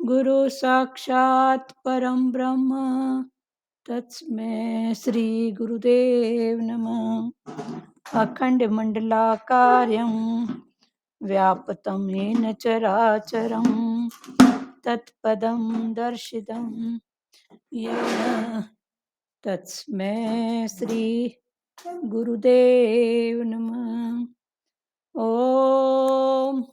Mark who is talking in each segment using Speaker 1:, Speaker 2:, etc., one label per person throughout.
Speaker 1: गुरु साक्षात् परम ब्रह्म तस्मै श्री गुरुदेव नमः। अखंड मंडलाकारं व्याप्तं येन चराचरं तत्पदं दर्शितं येन तस्मै श्री गुरुदेव नमः। ॐ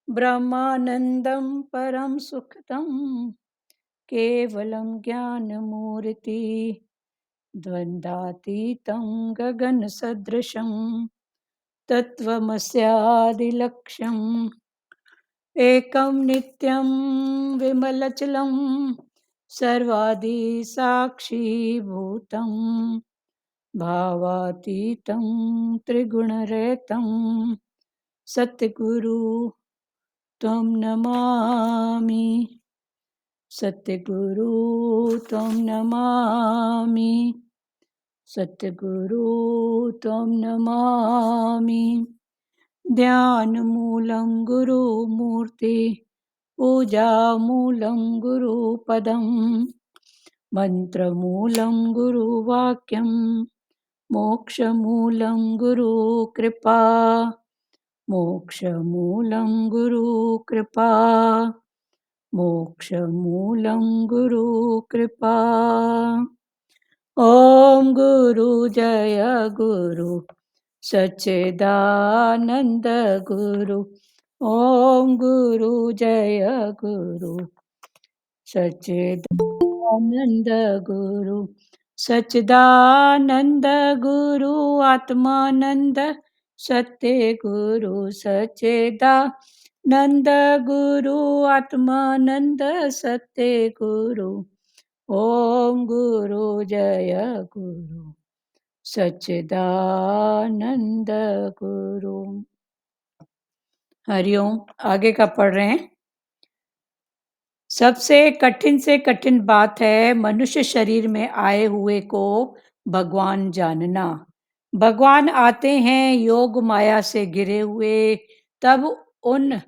Speaker 1: ब्रह्मानन्दं परं सुखदं केवलं ज्ञानमूर्ति द्वन्द्वातीतं गगनसदृशं तत्त्वमस्यादिलक्ष्यम् एकं नित्यं विमलचलं सर्वादिसाक्षीभूतं भावातीतं त्रिगुणरहितं सद्गुरु त्वं नमामि। सतगुरु त्वं नमामि। सतगुरु त्वं नमामि। ध्यानमूलं गुरुमूर्ति पूजामूलं गुरुपदं मन्त्रमूलं गुरुवाक्यं मोक्षमूलं गुरुकृपा। मोक्षमूलं गुरुकृपा। मोक्षमूलं गुरुकृपा। ॐ गुरु जय गुरु सच्चिदानन्द गुरु। ॐ गुरु जय गुरु सच्चिदानन्द गुरु। सच्चिदानन्द गुरु आत्मानन्द सत्य गुरु सच्चिदानन्द गुरु आत्मानन्द सत्य गुरु। ॐ गुरु जय गुरु सच्चिदानंद गुरु। हरिओम। आगे का पढ़ रहे हैं। सबसे कठिन से कठिन बात है मनुष्य शरीर में आए हुए को भगवान जानना। भगवान आते हैं योग माया से घिरे हुए, तब उन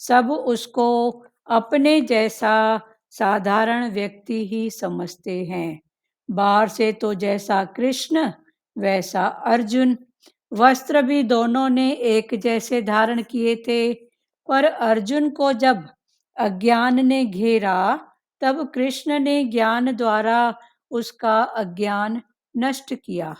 Speaker 1: सब उसको अपने जैसा साधारण व्यक्ति ही समझते हैं। बाहर से तो जैसा कृष्ण वैसा अर्जुन। वस्त्र भी दोनों ने एक जैसे धारण किए थे, पर अर्जुन को जब अज्ञान ने घेरा तब कृष्ण ने ज्ञान द्वारा उसका अज्ञान नष्ट किया।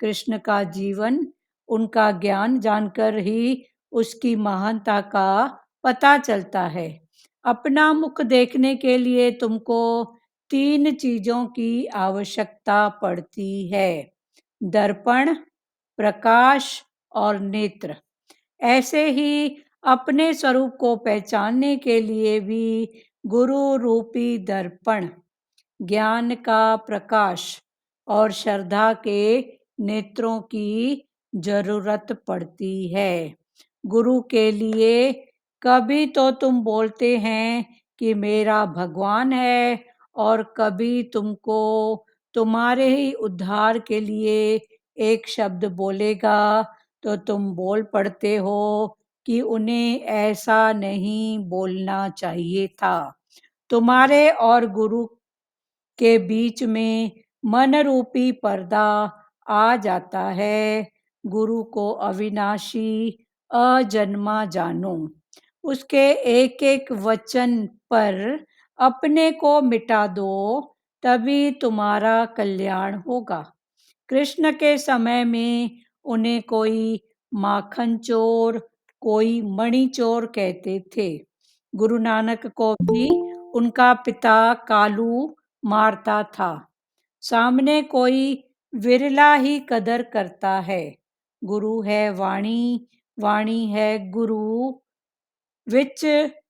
Speaker 1: कृष्ण का जीवन उनका ज्ञान जानकर ही उसकी महानता का पता चलता है। अपना मुख देखने के लिए तुमको 3 चीजों की आवश्यकता पड़ती है: दर्पण, प्रकाश और नेत्र। ऐसे ही अपने स्वरूप को पहचानने के लिए भी गुरु रूपी दर्पण, ज्ञान का प्रकाश और श्रद्धा के नेत्रों की जरूरत पड़ती है। गुरु के लिए कभी तो तुम बोलते हैं कि मेरा भगवान है, और कभी तुमको तुम्हारे ही उद्धार के लिए एक शब्द बोलेगा तो तुम बोल पड़ते हो कि उन्हें ऐसा नहीं बोलना चाहिए था। तुम्हारे और गुरु के बीच में मन रूपी पर्दा आ जाता है। गुरु को अविनाशी अजन्मा जानो। उसके एक एक वचन पर अपने को मिटा दो, तभी तुम्हारा कल्याण होगा। कृष्ण के समय में उन्हें कोई माखन चोर, कोई मणि चोर कहते थे। गुरु नानक को भी उनका पिता कालू मारता था। सामने कोई विरला ही कदर करता है। गुरु है वाणी, वाणी है गुरु, विच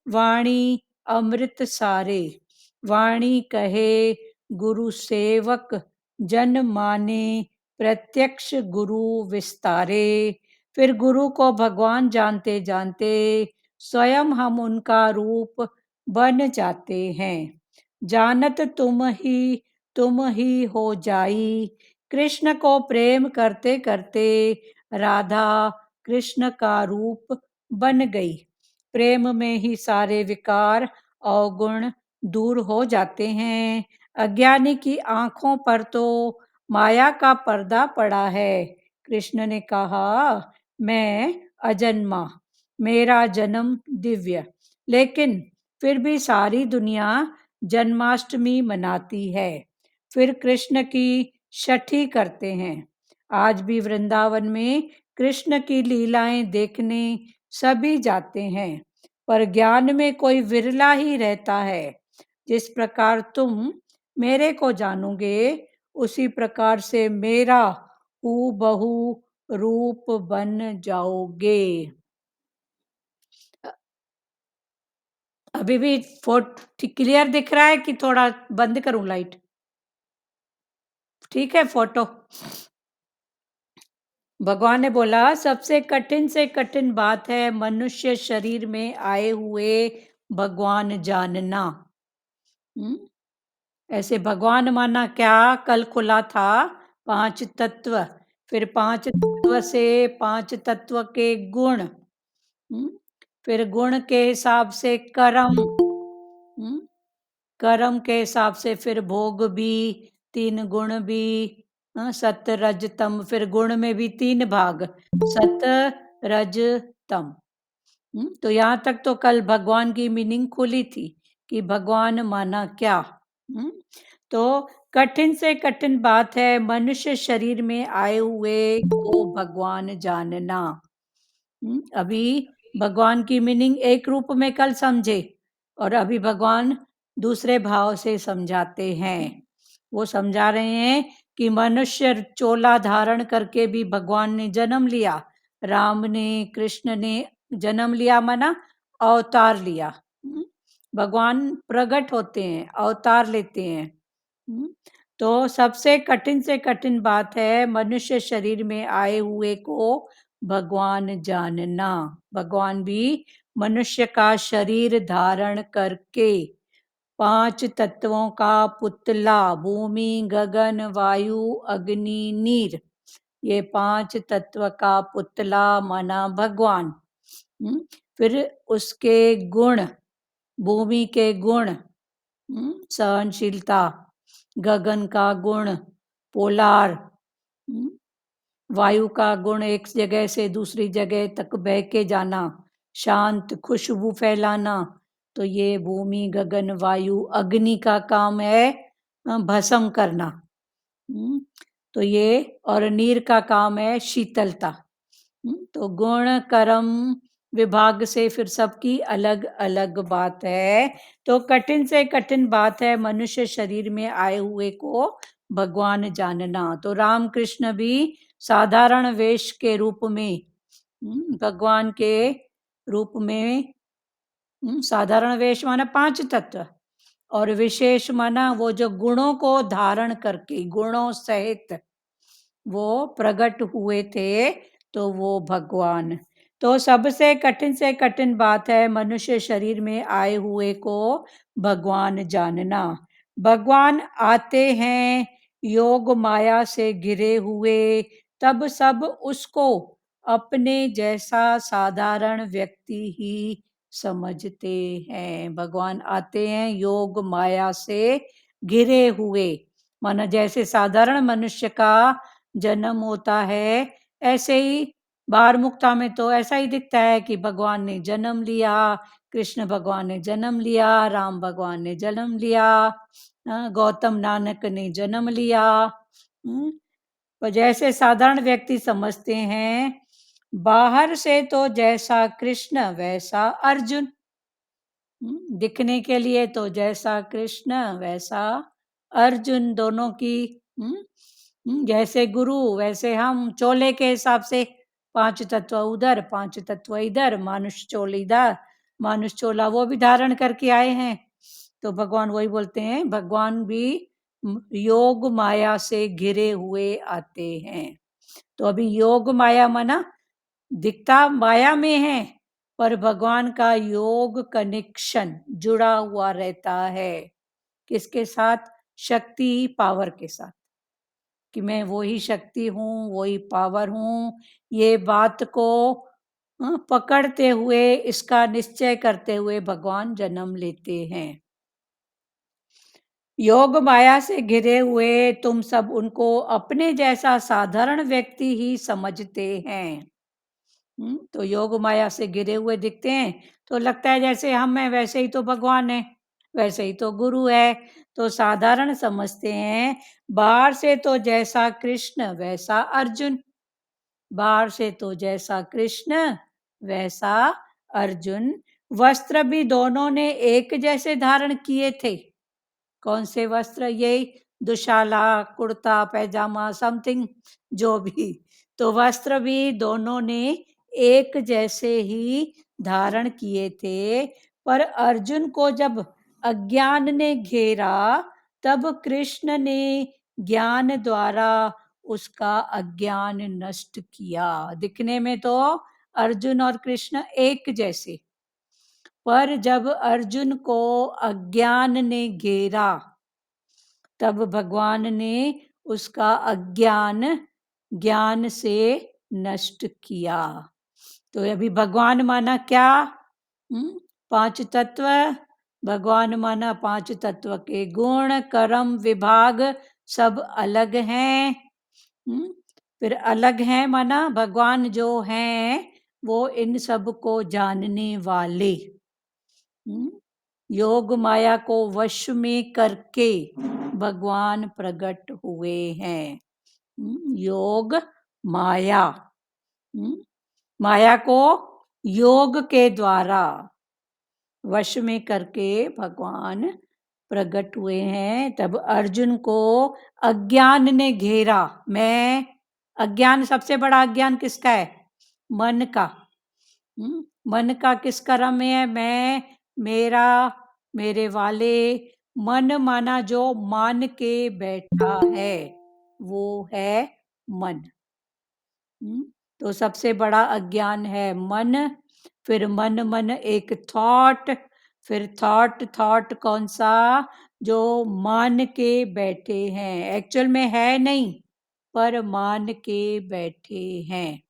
Speaker 1: वाणी अमृत सारे। वाणी कहे गुरु सेवक, जन माने प्रत्यक्ष गुरु विस्तारे। फिर गुरु को भगवान जानते जानते स्वयं हम उनका रूप बन जाते हैं। जानत तुम ही हो जाई। कृष्ण को प्रेम करते करते राधा कृष्ण का रूप बन गई। प्रेम में ही सारे विकार और गुण दूर हो जाते हैं। अज्ञानी की आंखों पर तो माया का पर्दा पड़ा है। कृष्ण ने कहा, मैं अजन्मा, मेरा जन्म दिव्य, लेकिन फिर भी सारी दुनिया जन्माष्टमी मनाती है। फिर कृष्ण की छठी करते हैं। आज भी वृंदावन में कृष्ण की लीलाएं देखने सभी जाते हैं, पर ज्ञान में कोई विरला ही रहता है। जिस प्रकार तुम मेरे को जानोगे, उसी प्रकार से मेरा हूबहू रूप बन जाओगे। अभी भी फोटो क्लियर दिख रहा है कि थोड़ा बंद करूं लाइट? ठीक है फोटो। भगवान ने बोला, सबसे कठिन से कठिन बात है मनुष्य शरीर में आए हुए भगवान जानना। हम्म? ऐसे भगवान माना क्या? कल खुला था पांच तत्व, फिर पांच तत्व से पांच तत्व के गुण, फिर गुण के हिसाब से कर्म, कर्म के हिसाब से फिर भोग भी, तीन गुण भी, सत रज तम, फिर गुण में भी तीन भाग, सत रज तम। तो यहाँ तक तो कल भगवान की मीनिंग खुली थी कि भगवान माना क्या। हम्म, तो कठिन से कठिन बात है मनुष्य शरीर में आए हुए को भगवान जानना। अभी भगवान की मीनिंग एक रूप में कल समझे, और अभी भगवान दूसरे भाव से समझाते हैं। वो समझा रहे हैं कि मनुष्य चोला धारण करके भी भगवान ने जन्म लिया। राम ने, कृष्ण ने जन्म लिया माना अवतार लिया। भगवान प्रकट होते हैं, अवतार लेते हैं। हम्म, तो सबसे कठिन से कठिन बात है मनुष्य शरीर में आए हुए को भगवान जानना। भगवान भी मनुष्य का शरीर धारण करके पांच तत्वों का पुतला, भूमि, गगन, वायु, अग्नि, नीर, ये पांच तत्व का पुतला माना भगवान। फिर उसके गुण, भूमि के गुण, सहनशीलता, गगन का गुण पोलार, वायु का गुण एक जगह से दूसरी जगह तक बह के जाना, शांत खुशबू फैलाना। तो ये भूमि, गगन, वायु, अग्नि का काम है भस्म करना। तो ये, और नीर का काम है शीतलता। तो गुण कर्म विभाग से फिर सबकी अलग अलग बात है। तो कठिन से कठिन बात है मनुष्य शरीर में आए हुए को भगवान जानना। तो राम कृष्ण भी साधारण वेश के रूप में, भगवान के रूप में, साधारण वेश माना पांच तत्व, और विशेष माना वो जो गुणों को धारण करके, गुणों सहित वो प्रकट हुए थे, तो वो भगवान। तो सबसे कठिन से कठिन बात है मनुष्य शरीर में आए हुए को भगवान जानना। भगवान आते हैं योग माया से घिरे हुए, तब सब उसको अपने जैसा साधारण व्यक्ति ही समझते हैं। भगवान आते हैं योग माया से घिरे हुए, माना जैसे साधारण मनुष्य का जन्म होता है, ऐसे ही बाहर मुक्ता में तो ऐसा ही दिखता है कि भगवान ने जन्म लिया, कृष्ण भगवान ने जन्म लिया, राम भगवान ने जन्म लिया, गौतम नानक ने जन्म लिया। पर जैसे साधारण व्यक्ति समझते हैं, बाहर से तो जैसा कृष्ण वैसा अर्जुन, दिखने के लिए तो जैसा कृष्ण वैसा अर्जुन, दोनों की जैसे गुरु वैसे हम, चोले के हिसाब से पांच तत्व उधर, पांच तत्व इधर, मानुष चोल इधर, मानुष चोला वो भी धारण करके आए हैं। तो भगवान वही बोलते हैं, भगवान भी योग माया से घिरे हुए आते हैं। तो अभी योग माया माना दिखता माया में है, पर भगवान का योग कनेक्शन जुड़ा हुआ रहता है। किसके साथ? शक्ति, पावर के साथ, कि मैं वही शक्ति हूँ, वही पावर हूँ। ये बात को पकड़ते हुए, इसका निश्चय करते हुए भगवान जन्म लेते हैं। योग माया से घिरे हुए तुम सब उनको अपने जैसा साधारण व्यक्ति ही समझते हैं। तो योग माया से घिरे हुए दिखते हैं, तो लगता है जैसे हम हैं, वैसे ही तो भगवान है, वैसे ही तो गुरु है, तो साधारण समझते हैं। बाहर से तो जैसा कृष्ण वैसा अर्जुन, बाहर से तो जैसा कृष्ण वैसा अर्जुन। वस्त्र भी दोनों ने एक जैसे धारण किए थे। कौन से वस्त्र? यही दुशाला, कुर्ता पैजामा, समथिंग, जो भी। तो वस्त्र भी दोनों ने एक जैसे ही धारण किए थे। पर अर्जुन को जब अज्ञान ने घेरा, तब कृष्ण ने ज्ञान द्वारा उसका अज्ञान नष्ट किया। दिखने में तो अर्जुन और कृष्ण एक जैसे, पर जब अर्जुन को अज्ञान ने घेरा, तब भगवान ने उसका अज्ञान ज्ञान से नष्ट किया। तो अभी भगवान माना क्या? पांच तत्व। भगवान माना पांच तत्व के गुण, कर्म, विभाग सब अलग हैं। फिर अलग हैं माना भगवान जो हैं वो इन सब को जानने वाले। योग माया को वश में करके भगवान प्रकट हुए हैं। योग माया, माया को योग के द्वारा वश में करके भगवान प्रकट हुए हैं। तब अर्जुन को अज्ञान ने घेरा। मैं अज्ञान, सबसे बड़ा अज्ञान किसका है? मन का। मन का किस कर्म में है? मैं, मेरा, मेरे वाले। मन माना जो मान के बैठा है, वो है मन। तो सबसे बड़ा अज्ञान है मन। फिर मन मन एक थॉट, फिर थॉट कौन सा? जो मान के बैठे हैं, एक्चुअल में है नहीं, पर मान के बैठे हैं।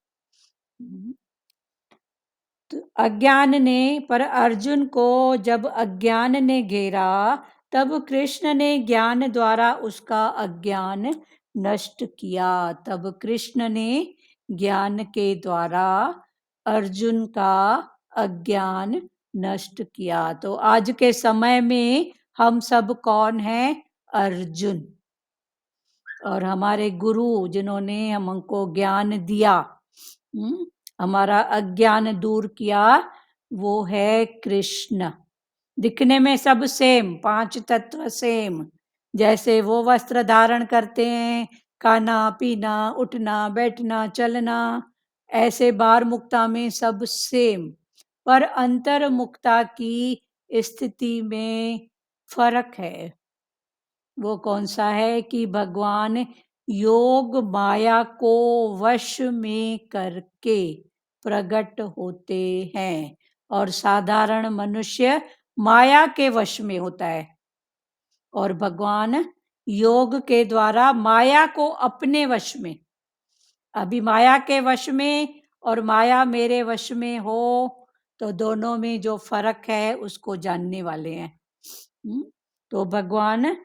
Speaker 1: तो अज्ञान ने, पर अर्जुन को जब अज्ञान ने घेरा, तब कृष्ण ने ज्ञान द्वारा उसका अज्ञान नष्ट किया। तब कृष्ण ने ज्ञान के द्वारा अर्जुन का अज्ञान नष्ट किया। तो आज के समय में हम सब कौन हैं? अर्जुन। और हमारे गुरु जिन्होंने हमको ज्ञान दिया, हमारा अज्ञान दूर किया, वो है कृष्ण। दिखने में सब सेम, पांच तत्व सेम। जैसे वो वस्त्र धारण करते हैं, खाना पीना, उठना बैठना चलना, ऐसे बाहर मुक्ता में सब सेम, पर अंतर मुक्ता की स्थिति में फर्क है। वो कौन सा है? कि भगवान योग माया को वश में करके प्रकट होते हैं, और साधारण मनुष्य माया के वश में होता है, और भगवान योग के द्वारा माया को अपने वश में। अभी माया के वश में और माया मेरे वश में हो, तो दोनों में जो फर्क है उसको जानने वाले हैं। तो भगवान,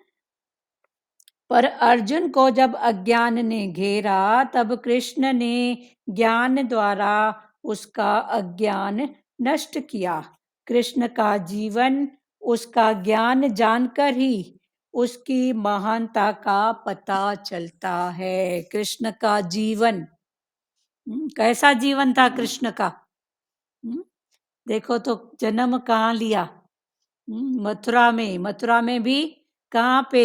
Speaker 1: पर अर्जुन को जब अज्ञान ने घेरा, तब कृष्ण ने ज्ञान द्वारा उसका अज्ञान नष्ट किया। कृष्ण का जीवन, उसका ज्ञान जानकर ही उसकी महानता का पता चलता है। कृष्ण का जीवन, कैसा जीवन था कृष्ण का? देखो तो जन्म कहाँ लिया? मथुरा में। मथुरा में भी कहाँ पे?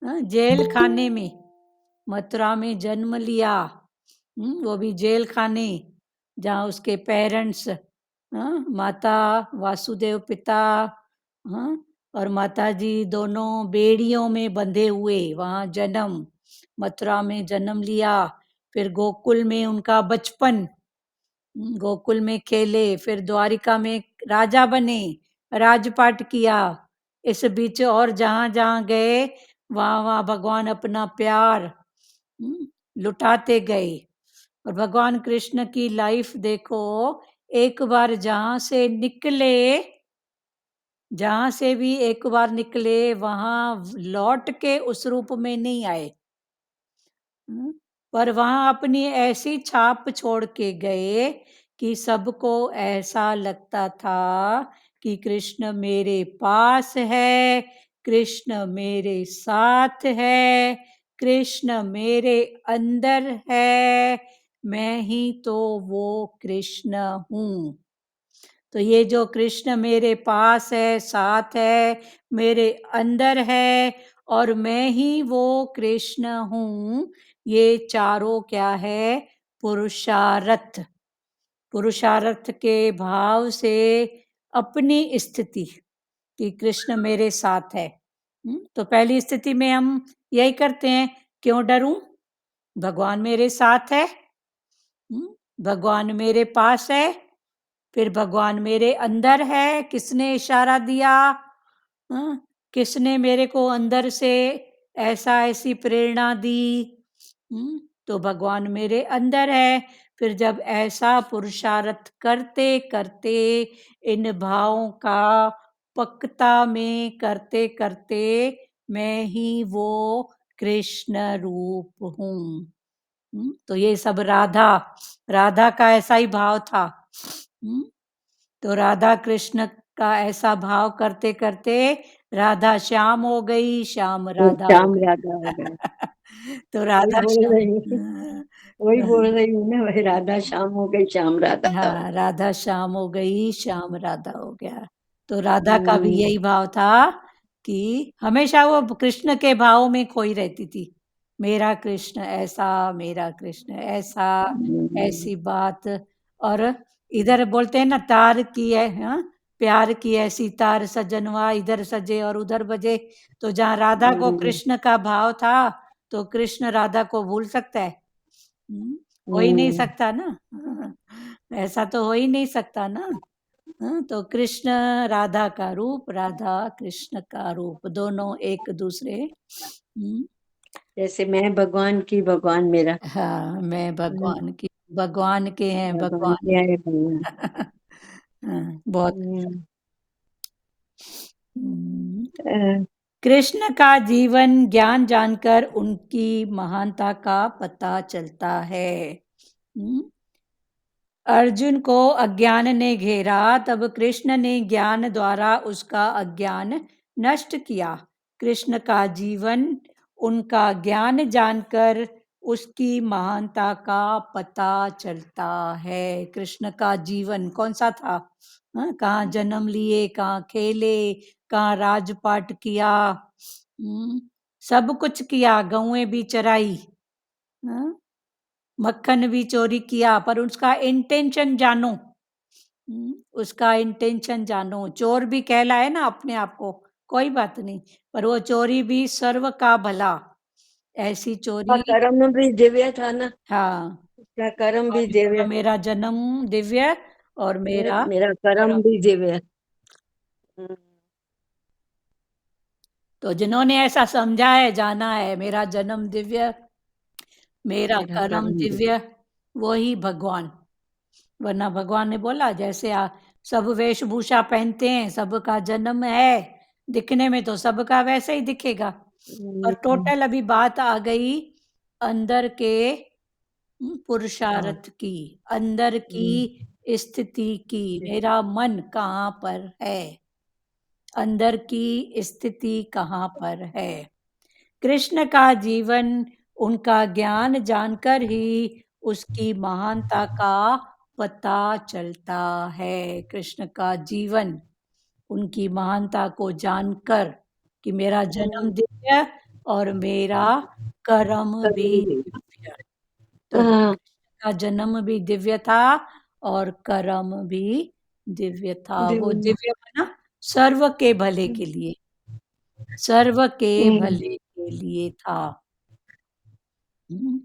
Speaker 1: जेल खाने में। मथुरा में जन्म लिया, वो भी जेल खाने, जहाँ उसके पेरेंट्स, माता वासुदेव पिता, और माता जी दोनों बेड़ियों में बंधे हुए वहाँ जन्म, मथुरा में जन्म लिया। फिर गोकुल में उनका बचपन, गोकुल में खेले, फिर द्वारिका में राजा बने, राजपाट किया। इस बीच और जहाँ जहाँ गए, वहाँ वहाँ भगवान अपना प्यार लुटाते गए। और भगवान कृष्ण की लाइफ देखो, एक बार जहाँ से निकले, जहाँ से भी एक बार निकले वहाँ लौट के उस रूप में नहीं आए। पर वहाँ अपनी ऐसी छाप छोड़ के गए कि सबको ऐसा लगता था कि कृष्ण मेरे पास है, कृष्ण मेरे साथ है, कृष्ण मेरे अंदर है, मैं ही तो वो कृष्ण हूँ। तो ये जो कृष्ण मेरे पास है, साथ है, मेरे अंदर है और मैं ही वो कृष्ण हूँ, ये चारों क्या है? पुरुषार्थ। पुरुषार्थ के भाव से अपनी स्थिति कि कृष्ण मेरे साथ है। तो पहली स्थिति में हम यही करते हैं, क्यों डरूं? भगवान मेरे साथ है। भगवान मेरे पास है, फिर भगवान मेरे अंदर है। किसने इशारा दिया? हाँ, किसने मेरे को अंदर से ऐसी प्रेरणा दी? तो भगवान मेरे अंदर है। फिर जब ऐसा पुरुषार्थ करते करते इन भावों का पक्का में करते करते मैं ही वो कृष्ण रूप हूँ। तो ये सब राधा राधा का ऐसा ही भाव था। तो राधा कृष्ण का ऐसा भाव करते करते राधा श्याम हो गई, श्याम राधा हो
Speaker 2: श्याम
Speaker 1: गई।
Speaker 2: राधा हो गया।
Speaker 1: तो
Speaker 2: वही
Speaker 1: राधा
Speaker 2: बोल
Speaker 1: श्याम।
Speaker 2: रही हूँ, वही बोल रही हूँ ना, वही राधा श्याम हो गई, श्याम राधा हो
Speaker 1: हाँ, राधा श्याम हो गई, श्याम राधा हो गया। तो राधा का भी
Speaker 2: गई।
Speaker 1: यही भाव था कि हमेशा वो कृष्ण के भाव में खोई रहती थी। मेरा कृष्ण ऐसा, मेरा कृष्ण ऐसा, ऐसी बात। और इधर बोलते हैं ना, तार की है, हाँ, प्यार की ऐसी तार सजनवा, इधर सजे और उधर बजे। तो जहाँ राधा को कृष्ण का भाव था, तो कृष्ण राधा को भूल सकता है? हो ही नहीं सकता ना। ऐसा तो हो ही नहीं सकता ना। तो कृष्ण राधा का रूप, राधा कृष्ण का रूप, दोनों एक दूसरे।
Speaker 2: जैसे मैं भगवान की, भगवान मेरा।
Speaker 1: हाँ, मैं
Speaker 2: हम्म,
Speaker 1: भगवान की, भगवान के हैं
Speaker 2: भगवान
Speaker 1: भगवान
Speaker 2: के
Speaker 1: के।
Speaker 2: आए भगवान।
Speaker 1: हाँ, बहुत अच्छा।
Speaker 2: हम्म,
Speaker 1: हम्म,
Speaker 2: अ,
Speaker 1: कृष्ण का जीवन ज्ञान जानकर उनकी महानता का पता चलता है। हम्म, अर्जुन को अज्ञान ने घेरा, तब कृष्ण ने ज्ञान द्वारा उसका अज्ञान नष्ट किया। कृष्ण का जीवन उनका ज्ञान जानकर उसकी महानता का पता चलता है। कृष्ण का जीवन कौन सा था? कहाँ जन्म लिए, कहाँ खेले, कहाँ राजपाट किया, सब कुछ किया, गौएं भी चराई, हाँ? मक्खन भी चोरी किया, पर उसका इंटेंशन जानो। उसका इंटेंशन जानो। चोर भी कहलाए ना अपने आप को, कोई बात नहीं, पर वो चोरी भी सर्व का भला, ऐसी
Speaker 2: का
Speaker 1: चोरी।
Speaker 2: कर्म भी दिव्य था ना,
Speaker 1: हाँ,
Speaker 2: उसका कर्म भी
Speaker 1: और
Speaker 2: दिव्य,
Speaker 1: मेरा जन्म दिव्य और मेरा
Speaker 2: मेरा कर्म
Speaker 1: कर्म।
Speaker 2: भी दिव्य। हम्म,
Speaker 1: तो जिन्होंने ऐसा समझा है, जाना है, मेरा जन्म दिव्य, मेरा
Speaker 2: मेरा
Speaker 1: कर्म
Speaker 2: कर्म भी।
Speaker 1: दिव्य, वही भगवान। वरना भगवान ने बोला जैसे सब वेशभूषा पहनते हैं, सबका जन्म है, दिखने में तो सबका वैसे ही दिखेगा, पर
Speaker 2: हम्म,
Speaker 1: टोटल अभी बात आ गई अंदर के
Speaker 2: हाँ,
Speaker 1: पुरुषार्थ की, अंदर की स्थिति की। मेरा मन कहाँ पर है, अंदर की स्थिति कहाँ पर है। कृष्ण का जीवन उनका ज्ञान जानकर ही उसकी महानता का पता चलता है। कृष्ण का जीवन उनकी महानता को जानकर कि मेरा जन्म दिव्य और मेरा कर्म भी
Speaker 2: कर्म भी।
Speaker 1: दिव्य। तो
Speaker 2: हाँ,
Speaker 1: कृष्ण का जन्म भी दिव्य था और कर्म भी दिव्य था। वो
Speaker 2: दिव्य।
Speaker 1: दिव्य बना सर्व के भले के लिए, सर्व के
Speaker 2: हम्म,
Speaker 1: भले के लिए था। हम्म,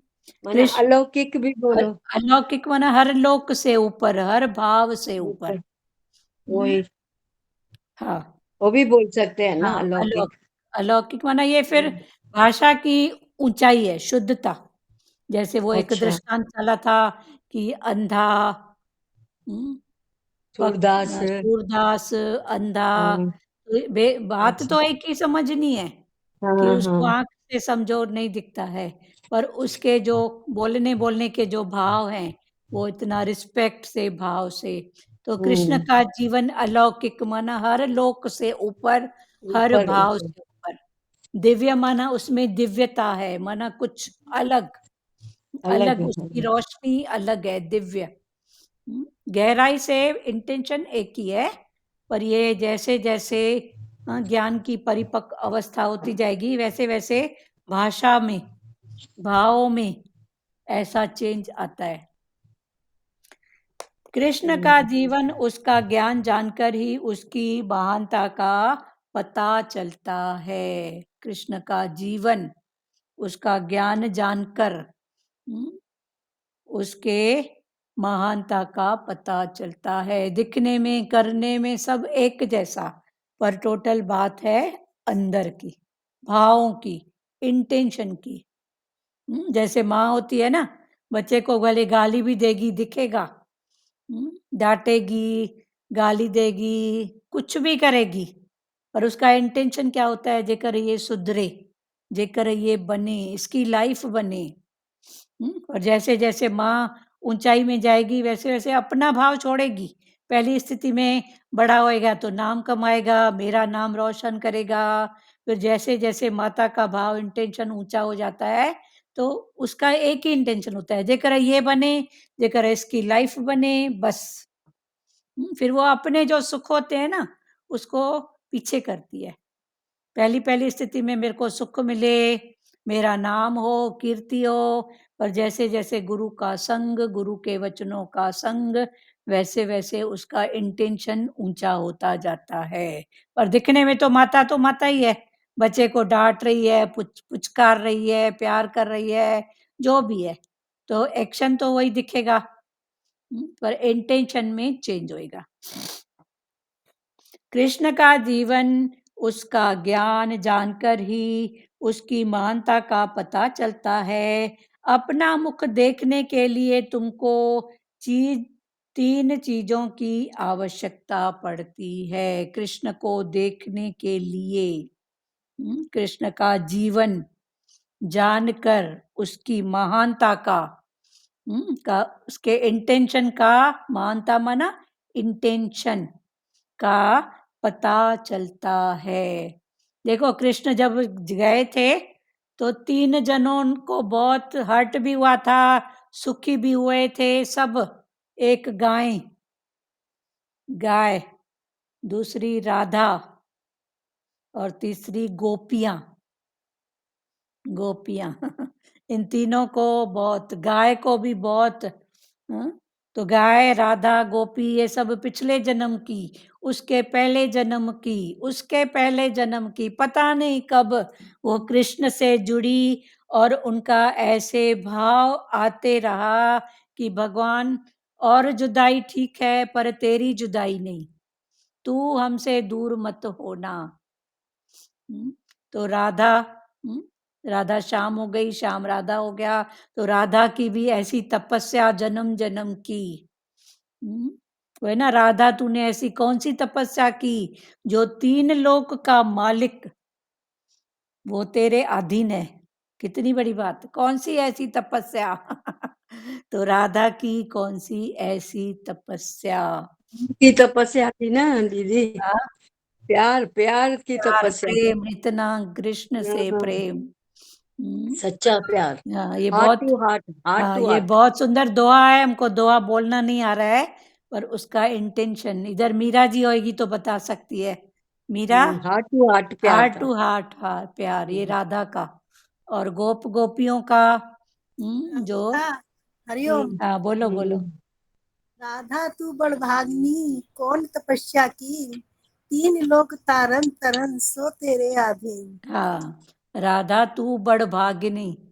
Speaker 2: माने
Speaker 1: कृष्ण
Speaker 2: अलौकिक भी बोलो।
Speaker 1: अलौकिक माना हर लोक से ऊपर, हर भाव से ऊपर।
Speaker 2: ऊपर,
Speaker 1: हम्म,
Speaker 2: वही,
Speaker 1: हाँ,
Speaker 2: वो भी बोल सकते हैं ना
Speaker 1: हाँ,
Speaker 2: अलौकिक।
Speaker 1: अलौकिक माना ये फिर
Speaker 2: हम्म,
Speaker 1: भाषा की ऊंचाई है, शुद्धता। जैसे वो एक
Speaker 2: अच्छा,
Speaker 1: दृष्टांत चला था कि अंधा, हम्म,
Speaker 2: सूरदास।
Speaker 1: सूरदास, अंधा,
Speaker 2: हाँ,
Speaker 1: बात
Speaker 2: अच्छा।
Speaker 1: तो एक ही समझनी है
Speaker 2: हाँ
Speaker 1: कि उसको
Speaker 2: हाँ।
Speaker 1: आंख से समझो नहीं दिखता है, पर उसके जो बोलने के जो भाव हैं वो इतना रिस्पेक्ट से भाव से। तो कृष्ण
Speaker 2: हम्म।
Speaker 1: का जीवन अलौकिक माना हर लोक से ऊपर, हर
Speaker 2: ऊपर
Speaker 1: भाव
Speaker 2: ऊपर।
Speaker 1: से ऊपर। दिव्य माना उसमें दिव्यता है, माना कुछ अलग,
Speaker 2: अलग
Speaker 1: अलग
Speaker 2: है।
Speaker 1: उसकी रोशनी अलग है, दिव्य। गहराई से इंटेंशन एक ही है, पर ये जैसे जैसे ज्ञान की परिपक्व अवस्था होती जाएगी, वैसे वैसे भाषा में, भावों में ऐसा चेंज आता है। कृष्ण का
Speaker 2: हम्म।
Speaker 1: जीवन, उसका ज्ञान जानकर ही उसकी महानता का पता चलता है। कृष्ण का जीवन, उसका ज्ञान जानकर हम्म, उसके महानता का पता चलता है। दिखने में, करने में सब एक जैसा, पर टोटल बात है अंदर की, भावों की, इंटेंशन की। जैसे माँ होती है ना, बच्चे को भले गाली भी देगी, दिखेगा, डांटेगी, गाली देगी, कुछ भी करेगी, पर उसका इंटेंशन क्या होता है, जेकर ये सुधरे, जेकर ये बने, इसकी लाइफ बने। और जैसे जैसे माँ ऊंचाई में जाएगी, वैसे वैसे अपना भाव छोड़ेगी। पहली स्थिति में बड़ा होएगा तो नाम कमाएगा, मेरा नाम रोशन करेगा। फिर जैसे जैसे माता का भाव, इंटेंशन ऊंचा हो जाता है, तो उसका एक ही इंटेंशन होता है, जेकर ये बने, जेकर इसकी लाइफ बने, बस। फिर वो अपने जो सुख होते हैं ना, उसको पीछे करती है। पहली पहली स्थिति में मेरे को सुख मिले, मेरा नाम हो, कीर्ति हो, पर जैसे जैसे गुरु का संग, गुरु के वचनों का संग, वैसे वैसे उसका इंटेंशन ऊंचा होता जाता है। पर दिखने में तो माता ही है, बच्चे को डांट रही है, पुचकार रही है, प्यार कर रही है, जो भी है, तो एक्शन तो वही दिखेगा। पर इंटेंशन में चेंज होएगा। कृष्ण का जीवन, उसका ज्ञान जानकर ही उसकी महानता का पता चलता है। अपना मुख देखने के लिए तुमको चीज तीन चीजों की आवश्यकता पड़ती है। कृष्ण को देखने के लिए, कृष्ण का जीवन जानकर उसकी महानता का, उसके इंटेंशन का, महानता माना इंटेंशन का पता चलता है। देखो, कृष्ण जब गए थे तो तीन जनों को बहुत हर्ट भी हुआ था, सुखी भी हुए थे सब। एक गाय, गाय, दूसरी राधा, और तीसरी गोपियां, गोपियां। इन तीनों को बहुत, गाय को भी बहुत। तो गाय, राधा, गोपी, ये सब पिछले जन्म की, उसके पहले जन्म की, उसके पहले जन्म की, पता नहीं कब वो कृष्ण से जुड़ी, और उनका ऐसे भाव आते रहा कि भगवान, और जुदाई ठीक है, पर तेरी जुदाई नहीं, तू हमसे दूर मत होना। तो राधा, हम्म, राधा श्याम हो गई, श्याम राधा हो गया, तो राधा की भी ऐसी तपस्या जन्म जन्म की। वो है ना, राधा तूने ऐसी कौन सी तपस्या की, जो तीन लोक का मालिक वो तेरे अधीन है। कितनी बड़ी बात, कौन सी ऐसी तपस्या। तो राधा की कौन सी ऐसी तपस्या।
Speaker 2: की तपस्या थी ना दीदी।
Speaker 1: हाँ,
Speaker 2: प्यार, प्यार की
Speaker 1: प्यार,
Speaker 2: तपस्या थी।
Speaker 1: प्रेम, इतना कृष्ण से
Speaker 2: हाँ,
Speaker 1: प्रेम। हम्म,
Speaker 2: सच्चा प्यार।
Speaker 1: हाँ, ये
Speaker 2: हार्ट
Speaker 1: बहुत,
Speaker 2: टू हार्ट, हार्ट
Speaker 1: हाँ
Speaker 2: टू
Speaker 1: ये
Speaker 2: हार्ट।
Speaker 1: बहुत सुंदर दोहा है। हमको दोहा बोलना नहीं आ रहा है, पर उसका इंटेंशन, इधर मीरा जी होएगी तो बता सकती है। मीरा,
Speaker 2: हार्ट टू हार्ट प्यार
Speaker 1: हार्ट
Speaker 2: था।
Speaker 1: टू हार्ट, हाँ प्यार, ये
Speaker 2: हम्म।
Speaker 1: राधा का। और गोपियों का, जो,
Speaker 3: राधा, हरिओम।
Speaker 1: हाँ बोलो बोलो।
Speaker 2: हम्म।
Speaker 3: राधा तू बड़भागिनी, कौन तपस्या की, तीन लोक तारन तरन सो तेरे अधीन।
Speaker 1: हाँ, राधा तू बड़ भागिनी,
Speaker 3: हाँ,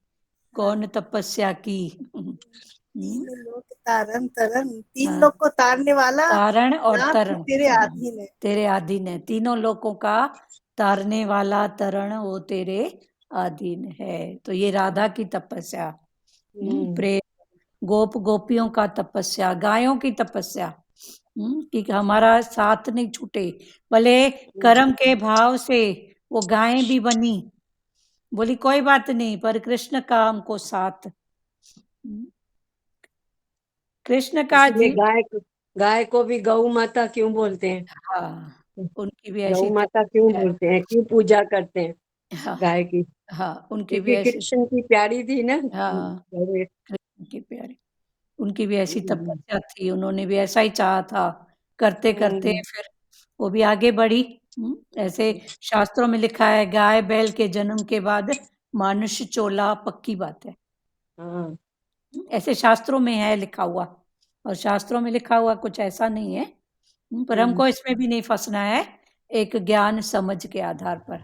Speaker 1: कौन तपस्या की।
Speaker 3: तीन लोक तारन तरन, तीन
Speaker 1: हाँ,
Speaker 3: लोक को तारने वाला
Speaker 1: तारण और
Speaker 3: नाथ
Speaker 1: तरण,
Speaker 3: तेरे अधीन है।
Speaker 1: तेरे अधीन है। तीनों लोकों का तारने वाला तरण, वो तेरे अधीन है। तो ये राधा की तपस्या,
Speaker 2: हम्म।
Speaker 1: प्रेम, गोपियों का तपस्या, गायों की तपस्या, कि हमारा साथ नहीं छूटे, भले कर्म के भाव से वो गायें भी बनी, बोली कोई बात नहीं, पर कृष्ण का हमको साथ। कृष्ण का
Speaker 2: इसलिए गाय को भी गौ माता क्यों बोलते हैं?
Speaker 1: हाँ, उनकी भी
Speaker 2: गौ
Speaker 1: ऐसी
Speaker 2: माता क्यों
Speaker 1: तपस्या है।
Speaker 2: बोलते हैं, क्यों पूजा करते हैं
Speaker 1: हाँ,
Speaker 2: गाय की?
Speaker 1: हाँ, उनकी भी
Speaker 2: क्योंकि
Speaker 1: ऐसी।
Speaker 2: कृष्ण की प्यारी थी ना
Speaker 1: हाँ,
Speaker 2: गौ।
Speaker 1: कृष्ण की प्यारी, उनकी भी ऐसी
Speaker 2: हम्म,
Speaker 1: तपस्या थी, उन्होंने भी ऐसा ही चाहा था, करते करते
Speaker 2: हम्म,
Speaker 1: फिर वो भी आगे बढ़ी। ऐसे शास्त्रों में लिखा है, गाय बैल के जन्म के बाद मानुष चोला, पक्की बात है।
Speaker 2: हाँ।
Speaker 1: ऐसे शास्त्रों में है लिखा हुआ, और शास्त्रों में लिखा हुआ कुछ ऐसा नहीं है। पर
Speaker 2: हम्म,
Speaker 1: हमको इसमें भी नहीं फंसना है, एक ज्ञान समझ के आधार पर।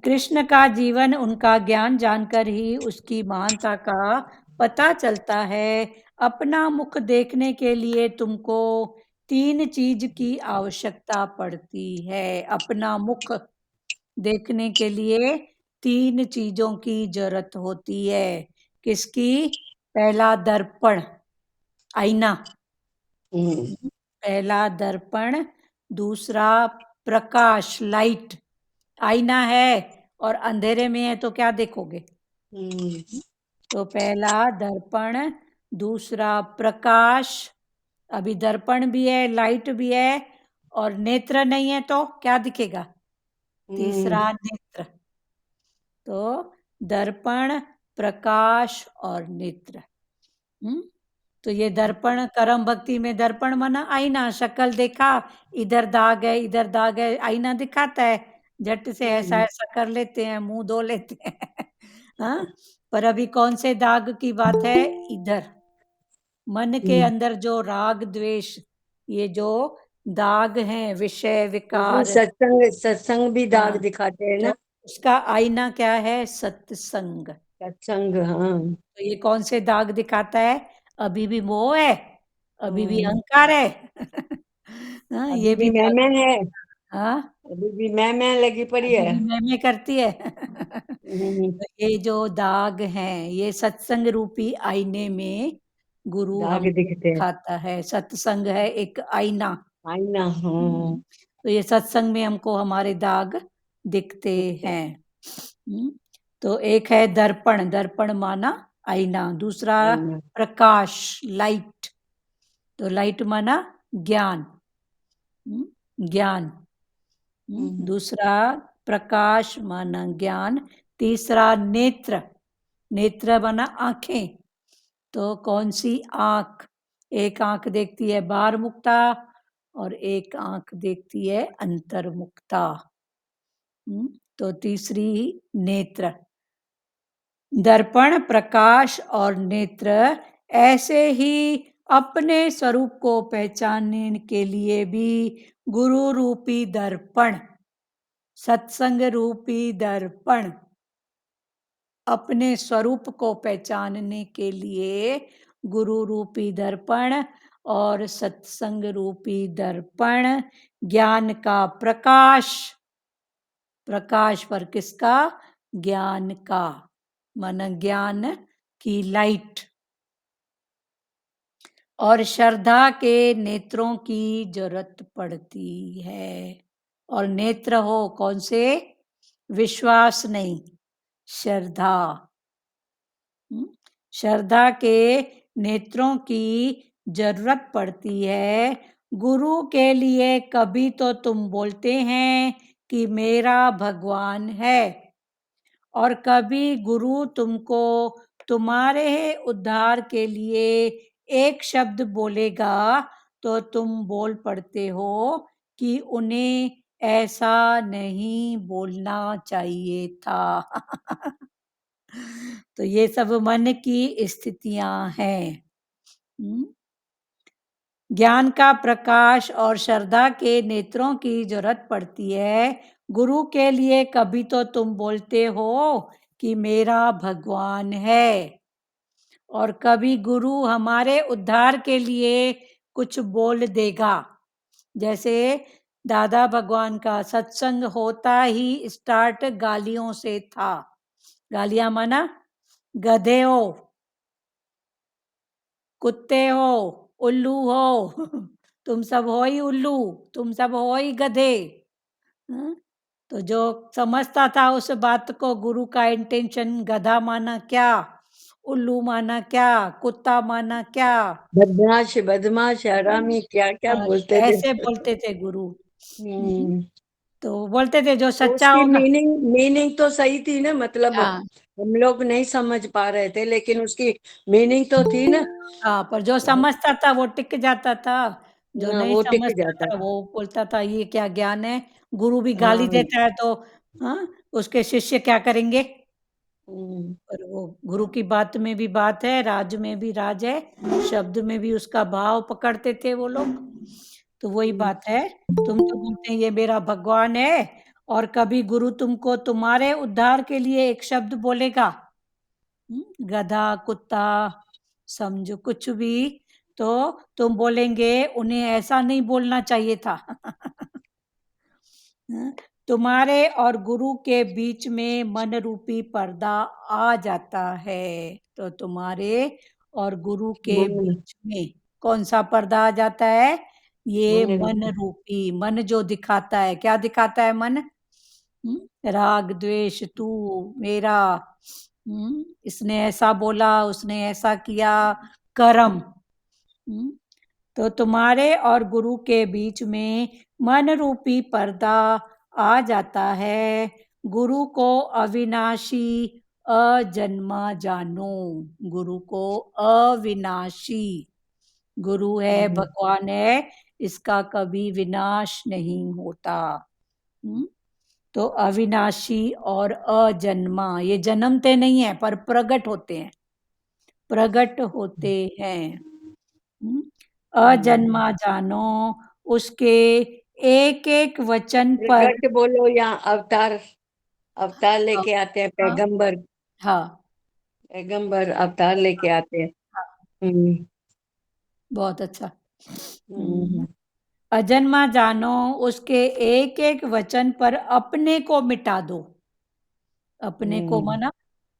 Speaker 1: कृष्ण का जीवन, उनका ज्ञान जानकर ही उसकी महानता का पता चलता है। अपना मुख देखने के लिए तुमको 3 चीज की आवश्यकता पड़ती है। अपना मुख देखने के लिए 3 चीजों की जरूरत होती है। किसकी? पहला दर्पण, आईना।
Speaker 2: हम्म,
Speaker 1: पहला दर्पण, दूसरा प्रकाश, लाइट। आईना है और अंधेरे में है तो क्या देखोगे?
Speaker 2: हम्म,
Speaker 1: तो पहला दर्पण, दूसरा प्रकाश। अभी दर्पण भी है, लाइट भी है, और नेत्र नहीं है तो क्या दिखेगा?
Speaker 2: हम्म,
Speaker 1: तीसरा नेत्र। तो दर्पण, प्रकाश और नेत्र। हम्म तो ये दर्पण, कर्म भक्ति में दर्पण माना आईना, शक्ल देखा, इधर दाग है, इधर दाग है, आईना दिखाता है, झट से ऐसा
Speaker 2: हम्म,
Speaker 1: ऐसा कर लेते हैं, मुंह धो लेते हैं। हाँ, पर अभी कौन से दाग की बात है? इधर मन के
Speaker 2: हम्म।
Speaker 1: अंदर जो राग द्वेष, ये जो दाग हैं, विषय
Speaker 2: वो
Speaker 1: विकार।
Speaker 2: सत्संग सत्संग भी दाग
Speaker 1: हाँ,
Speaker 2: दिखाते हैं
Speaker 1: तो
Speaker 2: ना।
Speaker 1: उसका आईना क्या है? सत्संग।
Speaker 2: सत्संग, हाँ।
Speaker 1: तो ये कौन से दाग दिखाता है? अभी भी मोह है, अभी भी
Speaker 2: हम्म,
Speaker 1: अहंकार है। हाँ,
Speaker 2: अभी
Speaker 1: ये
Speaker 2: भी
Speaker 1: भी दाग।
Speaker 2: मैं है।
Speaker 1: हाँ,
Speaker 2: अभी भी मैं लगी पड़ी
Speaker 1: अभी
Speaker 2: है।
Speaker 1: भी मैं करती है।
Speaker 2: हम्म,
Speaker 1: तो ये जो दाग हैं, ये सत्संग रूपी आईने में गुरु
Speaker 2: दाग
Speaker 1: हमको
Speaker 2: दिखते हैं।
Speaker 1: दिखाता है। सत्संग है एक आईना।
Speaker 2: आईना, हाँ।
Speaker 1: तो ये सत्संग में हमको हमारे दाग दिखते
Speaker 2: दिखते हैं।
Speaker 1: हैं। तो एक है दर्पण, दर्पण माना आईना। दूसरा
Speaker 2: आईना।
Speaker 1: प्रकाश, लाइट। तो लाइट माना ज्ञान। ज्ञान।
Speaker 2: हम्म,
Speaker 1: दूसरा प्रकाश माना ज्ञान। तीसरा नेत्र, नेत्र माना आंखें। तो कौन सी आंख? एक आंख देखती है बाहर मुक्ता, और एक आंख देखती है अंतर मुक्ता। तो तीसरी नेत्र। दर्पण, प्रकाश और नेत्र ऐसे ही अपने स्वरूप को पहचानने के लिए भी गुरु रूपी दर्पण, सत्संग रूपी दर्पण, अपने स्वरूप को पहचानने के लिए गुरु रूपी दर्पण और सत्संग रूपी दर्पण, ज्ञान का प्रकाश। प्रकाश पर किसका? ज्ञान का, मन ज्ञान की लाइट। और श्रद्धा के नेत्रों की जरूरत पड़ती है। और नेत्र हो कौन से? विश्वास नहीं, श्रद्धा। श्रद्धा के नेत्रों की जरूरत पड़ती है। गुरु के लिए कभी तो तुम बोलते हैं कि मेरा भगवान है, और कभी गुरु तुमको तुम्हारे उद्धार के लिए एक शब्द बोलेगा तो तुम बोल पड़ते हो कि उन्हें ऐसा नहीं बोलना चाहिए था। तो ये सब मन की स्थितियां हैं। हम्म? ज्ञान का प्रकाश और श्रद्धा के नेत्रों की जरूरत पड़ती है। गुरु के लिए कभी तो तुम बोलते हो कि मेरा भगवान है, और कभी गुरु हमारे उद्धार के लिए कुछ बोल देगा। जैसे दादा भगवान का सत्संग होता ही स्टार्ट गालियों से था। गालियां माना गधे हो, कुत्ते हो, उल्लू हो तुम सब हो ही उल्लू, तुम सब हो ही गधे। हाँ? तो जो समझता था उस बात को, गुरु का इंटेंशन गधा माना क्या, उल्लू माना क्या, कुत्ता माना क्या,
Speaker 2: बदमाश बदमाश हरामी क्या क्या बोलते थे।
Speaker 1: ऐसे बोलते थे गुरु।
Speaker 2: हम्म।
Speaker 1: तो बोलते थे जो
Speaker 2: तो
Speaker 1: सच्चा
Speaker 2: उसकी
Speaker 1: होगा।
Speaker 2: मीनिंग तो सही थी ना, मतलब
Speaker 1: हाँ
Speaker 2: हम लोग नहीं समझ पा रहे थे, लेकिन उसकी मीनिंग तो थी ना।
Speaker 1: हाँ, पर जो समझता था वो टिक जाता था, जो
Speaker 2: हाँ,
Speaker 1: नहीं
Speaker 2: वो टिक
Speaker 1: समझता
Speaker 2: जाता
Speaker 1: था
Speaker 2: था।
Speaker 1: वो बोलता था ये क्या ज्ञान है। गुरु भी गाली
Speaker 2: हाँ।
Speaker 1: देता है तो हाँ, उसके शिष्य क्या करेंगे।
Speaker 2: हम्म।
Speaker 1: पर वो गुरु की बात में भी बात है, राज में भी राज है, शब्द में भी उसका भाव पकड़ते थे वो लोग। तो वही बात है, तुम तो बोलते हैं ये मेरा भगवान है, और कभी गुरु तुमको तुम्हारे उद्धार के लिए एक शब्द बोलेगा, गधा, कुत्ता, समझो कुछ भी, तो तुम बोलेंगे उन्हें ऐसा नहीं बोलना चाहिए था। हाँ, तुम्हारे और गुरु के बीच में मन रूपी पर्दा आ जाता है। तो तुम्हारे और गुरु के
Speaker 2: मन
Speaker 1: बीच में कौन सा पर्दा आ जाता है? ये
Speaker 2: मन
Speaker 1: मन रूपी, मन जो दिखाता है, क्या दिखाता है मन? राग द्वेष, तू, मेरा, इसने ऐसा बोला, उसने ऐसा किया, कर्म। हम्म, तो तुम्हारे और गुरु के बीच में मन रूपी पर्दा आ जाता है। गुरु को अविनाशी अजन्मा जानो, गुरु को अविनाशी, गुरु है, भगवान है, इसका कभी विनाश नहीं होता। हम्म, तो अविनाशी और अजन्मा, ये जन्मते नहीं है पर प्रकट होते हैं, प्रकट होते हैं। हम्म, अजन्मा जानो, उसके एक एक वचन पर।
Speaker 2: प्रगट बोलो या अवतार, अवतार
Speaker 1: हाँ
Speaker 2: लेके आते हैं
Speaker 1: हाँ
Speaker 2: पैगंबर।
Speaker 1: हाँ
Speaker 2: पैगंबर अवतार लेके आते हैं।
Speaker 1: हाँ,
Speaker 2: हम्म।
Speaker 1: बहुत अच्छा।
Speaker 2: हम्म।
Speaker 1: अजन्मा जानो, उसके एक एक वचन पर अपने को मिटा दो। अपने को
Speaker 2: हम्म।
Speaker 1: माना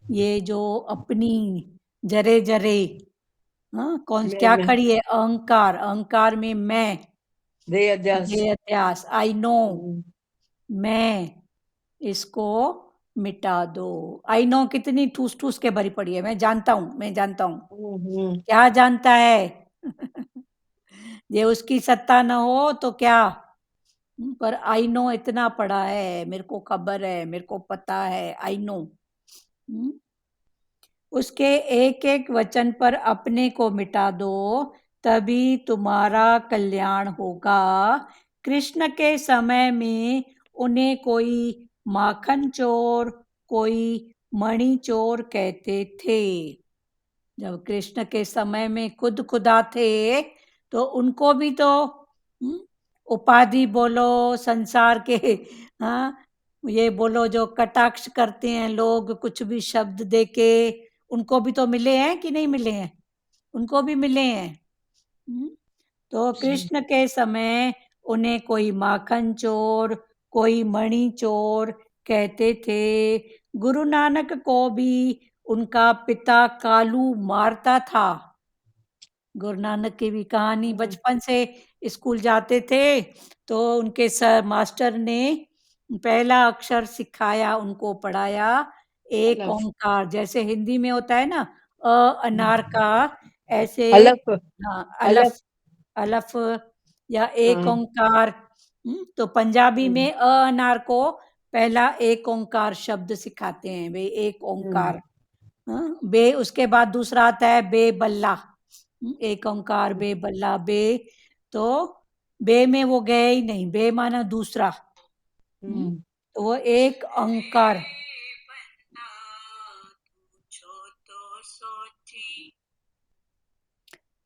Speaker 1: ये जो अपनी जरे जरे, हाँ, कौन क्या
Speaker 2: मैं
Speaker 1: खड़ी है? अहंकार, अहंकार में मैं,
Speaker 2: दे अध्यास।
Speaker 1: ये अध्यास, आई नो,
Speaker 2: हम्म।
Speaker 1: मैं, इसको मिटा दो। आई नो कितनी ठूस ठूस के भरी पड़ी है, मैं जानता हूं, मैं जानता हूं।
Speaker 2: हम्म।
Speaker 1: क्या जानता है? ये उसकी सत्ता न हो तो क्या। पर आई नो इतना पड़ा है, मेरे को खबर है, मेरे को पता है, आई नो। उसके एक एक वचन पर अपने को मिटा दो, तभी तुम्हारा कल्याण होगा। कृष्ण के समय में उन्हें कोई माखन चोर, कोई मणि चोर कहते थे। जब कृष्ण के समय में खुद खुदा थे, तो उनको भी तो हम्म, उपाधि बोलो संसार के, हाँ, ये बोलो जो कटाक्ष करते हैं लोग कुछ भी शब्द देके, उनको भी तो मिले हैं कि नहीं मिले हैं? उनको भी मिले हैं। हम्म, तो कृष्ण के समय उन्हें कोई माखन चोर, कोई मणि चोर कहते थे। गुरु नानक को भी उनका पिता कालू मारता था। गुरु नानक की भी कहानी, बचपन से स्कूल जाते थे तो उनके सर मास्टर ने पहला अक्षर सिखाया, उनको पढ़ाया, एक
Speaker 2: अलफ।
Speaker 1: ओंकार, जैसे हिंदी में होता है ना अनार का, ऐसे।
Speaker 2: अलफ।
Speaker 1: हाँ,
Speaker 2: अलफ।
Speaker 1: अलफ, अलफ या एक
Speaker 2: हाँ।
Speaker 1: ओंकार। तो पंजाबी में अनार को पहला एक ओंकार शब्द सिखाते हैं, वे एक
Speaker 2: हम्म।
Speaker 1: ओंकार। हाँ, बे, उसके बाद दूसरा आता है बे बल्ला। एक ओंकार बे बल्ला बे। तो बे में वो गए ही नहीं, बे माना दूसरा।
Speaker 2: हम्म।
Speaker 1: तो वो एक ओंकार।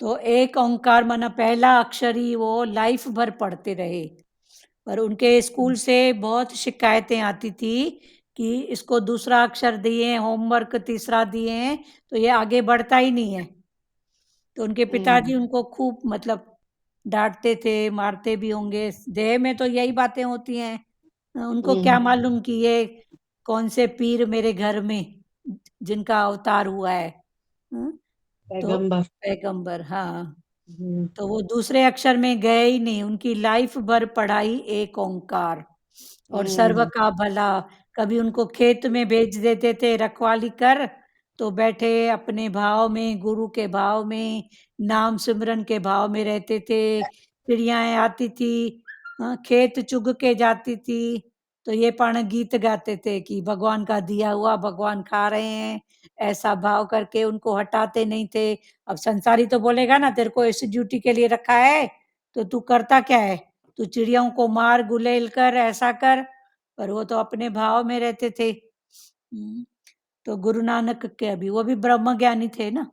Speaker 1: तो एक ओंकार माना पहला अक्षर ही वो लाइफ भर पढ़ते रहे। पर उनके स्कूल से बहुत शिकायतें आती थी कि इसको दूसरा अक्षर दिए, होमवर्क तीसरा दिए हैं, तो ये आगे बढ़ता ही नहीं है। तो उनके पिताजी उनको खूब मतलब डांटते थे, मारते भी होंगे। देह में तो यही बातें होती हैं, उनको क्या
Speaker 2: हम्म।
Speaker 1: मालूम कि ये कौन से पीर मेरे घर में जिनका अवतार हुआ है। हम्म, तो
Speaker 2: पैगंबर।
Speaker 1: पैगंबर, हाँ। तो वो दूसरे अक्षर में गए ही नहीं, उनकी लाइफ भर पढ़ाई एक ओंकार और सर्व का भला। कभी उनको खेत में भेज देते थे रखवाली कर, तो बैठे अपने भाव में, गुरु के भाव में, नाम सिमरन के भाव में रहते थे। चिड़ियाएं आती थी, खेत चुग के जाती थी, तो ये पण गीत गाते थे कि भगवान का दिया हुआ भगवान खा रहे हैं, ऐसा भाव करके उनको हटाते नहीं थे। अब संसारी तो बोलेगा ना, तेरे को इस ड्यूटी के लिए रखा है तो तू करता क्या है, तू चिड़ियों को मार गुलेल कर ऐसा कर, पर वो तो अपने भाव में रहते थे। तो गुरु नानक के अभी वो भी ब्रह्म ज्ञानी थे ना।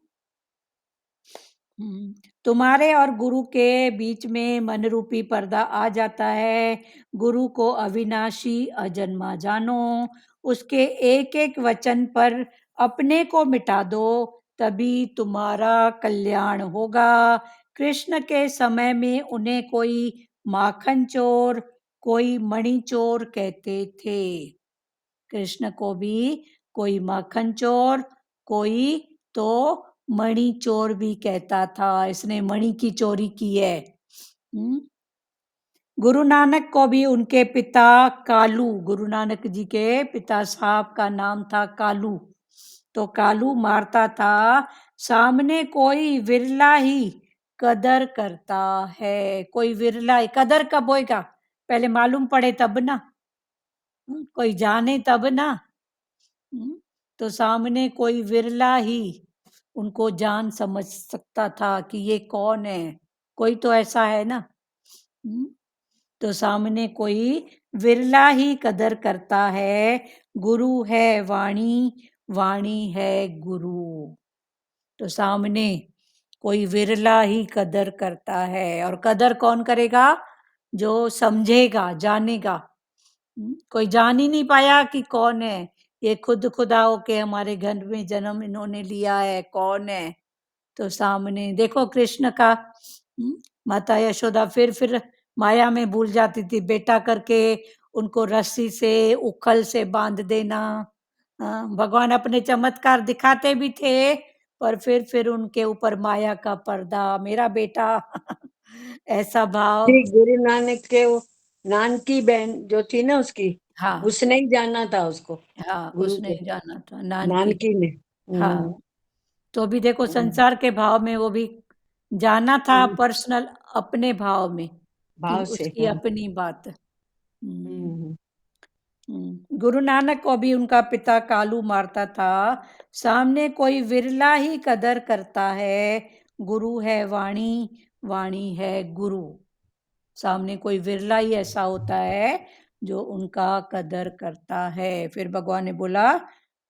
Speaker 1: तुम्हारे और गुरु के बीच में मन रूपी पर्दा आ जाता है। गुरु को अविनाशी अजन्मा जानो, उसके एक एक वचन पर अपने को मिटा दो, तभी तुम्हारा कल्याण होगा। कृष्ण के समय में उन्हें कोई माखन चोर, कोई मणि चोर कहते थे। कृष्ण को भी कोई माखन चोर, कोई तो मणि चोर भी कहता था, इसने मणि की चोरी की है। गुरु नानक को भी उनके पिता कालू, गुरु नानक जी के पिता साहब का नाम था कालू, तो कालू मारता था। सामने कोई विरला ही कदर करता है। कोई विरला ही, कदर कब होएगा, पहले मालूम पड़े तब ना, कोई जाने तब ना। तो सामने कोई विरला ही उनको जान समझ सकता था कि ये कौन है, कोई तो ऐसा है ना। तो सामने कोई विरला ही कदर करता है। गुरु है वाणी, वाणी है गुरु। तो सामने कोई विरला ही कदर करता है, और कदर कौन करेगा, जो समझेगा, जानेगा। कोई जान ही नहीं पाया कि कौन है ये, खुद खुदा होके हमारे घर में जन्म इन्होंने लिया है, कौन है। तो सामने देखो कृष्ण का, माता यशोदा फिर माया में भूल जाती थी, बेटा करके उनको रस्सी से उखल से बांध देना। भगवान अपने चमत्कार दिखाते भी थे, पर फिर उनके ऊपर माया का पर्दा, मेरा बेटा ऐसा भाव।
Speaker 2: जी, गुरु नानक के वो नानकी बहन जो थी ना उसकी,
Speaker 1: हाँ
Speaker 2: उसने ही जाना था उसको,
Speaker 1: हाँ,
Speaker 2: गुरु
Speaker 1: उसने
Speaker 2: को,
Speaker 1: जाना था नानकी।
Speaker 2: नानकी ने।
Speaker 1: हाँ, तो भी देखो
Speaker 2: हम्म,
Speaker 1: संसार के भाव में वो भी जाना था,
Speaker 2: हम्म,
Speaker 1: पर्सनल अपने भाव में, कि
Speaker 2: भाव से,
Speaker 1: उसकी
Speaker 2: हाँ।
Speaker 1: अपनी बात। हम्म,
Speaker 2: हम्म,
Speaker 1: गुरु नानक को भी उनका पिता कालू मारता था। सामने कोई विरला ही कदर करता है। गुरु है वाणी, वाणी है गुरु। सामने कोई विरला ही ऐसा होता है जो उनका कदर करता है। फिर भगवान ने बोला,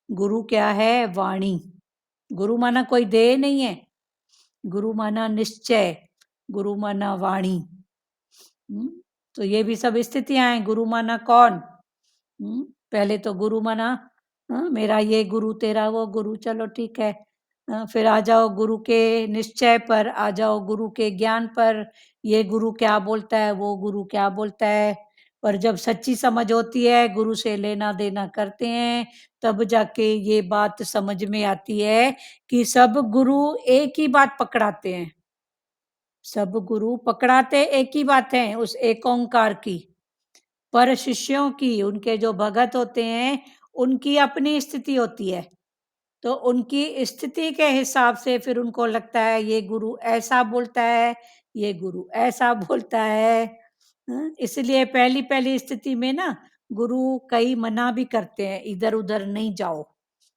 Speaker 1: गुरु क्या है, वाणी। गुरु माना कोई देह नहीं है, गुरु माना निश्चय, गुरु माना वाणी। तो ये भी सब स्थितियां हैं। गुरु माना कौन, पहले तो गुरु माना, मेरा ये गुरु, तेरा वो गुरु, चलो ठीक है। फिर आ जाओ गुरु के निश्चय पर, आ जाओ गुरु के ज्ञान पर, ये गुरु क्या बोलता है, वो गुरु क्या बोलता है। पर जब सच्ची समझ होती है, गुरु से लेना देना करते हैं, तब जाके ये बात समझ में आती है कि सब गुरु एक ही बात पकड़ाते हैं। सब गुरु पकड़ाते एक ही बात है, उस एक ओंकार की। पर शिष्यों की, उनके जो भगत होते हैं, उनकी अपनी स्थिति होती है, तो उनकी स्थिति के हिसाब से फिर उनको लगता है ये गुरु ऐसा बोलता है, ये गुरु ऐसा बोलता है। इसलिए पहली पहली स्थिति में ना गुरु कई मना भी करते हैं, इधर उधर नहीं जाओ,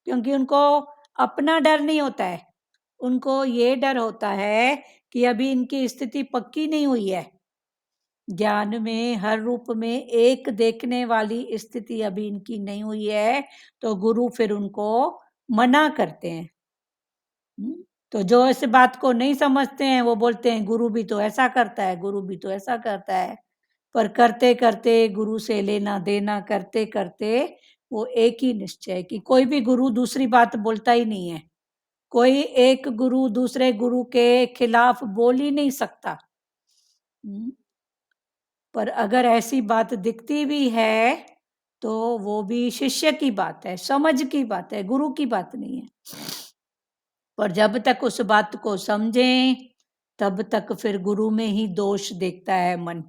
Speaker 1: क्योंकि उनको अपना डर नहीं होता है, उनको ये डर होता है कि अभी इनकी स्थिति पक्की नहीं हुई है। ज्ञान में हर रूप में एक देखने वाली स्थिति अभी इनकी नहीं हुई है, तो गुरु फिर उनको मना करते हैं। तो जो इस बात को नहीं समझते हैं वो बोलते हैं गुरु भी तो ऐसा करता है, गुरु भी तो ऐसा करता है। पर करते करते, गुरु से लेना देना करते करते, वो एक ही निश्चय कि कोई भी गुरु दूसरी बात बोलता ही नहीं है। कोई एक गुरु दूसरे गुरु के खिलाफ बोल ही नहीं सकता। पर अगर ऐसी बात दिखती भी है, तो वो भी शिष्य की बात है, समझ की बात है, गुरु की बात नहीं है। पर जब तक उस बात को समझें, तब तक फिर गुरु में ही दोष देखता है मन।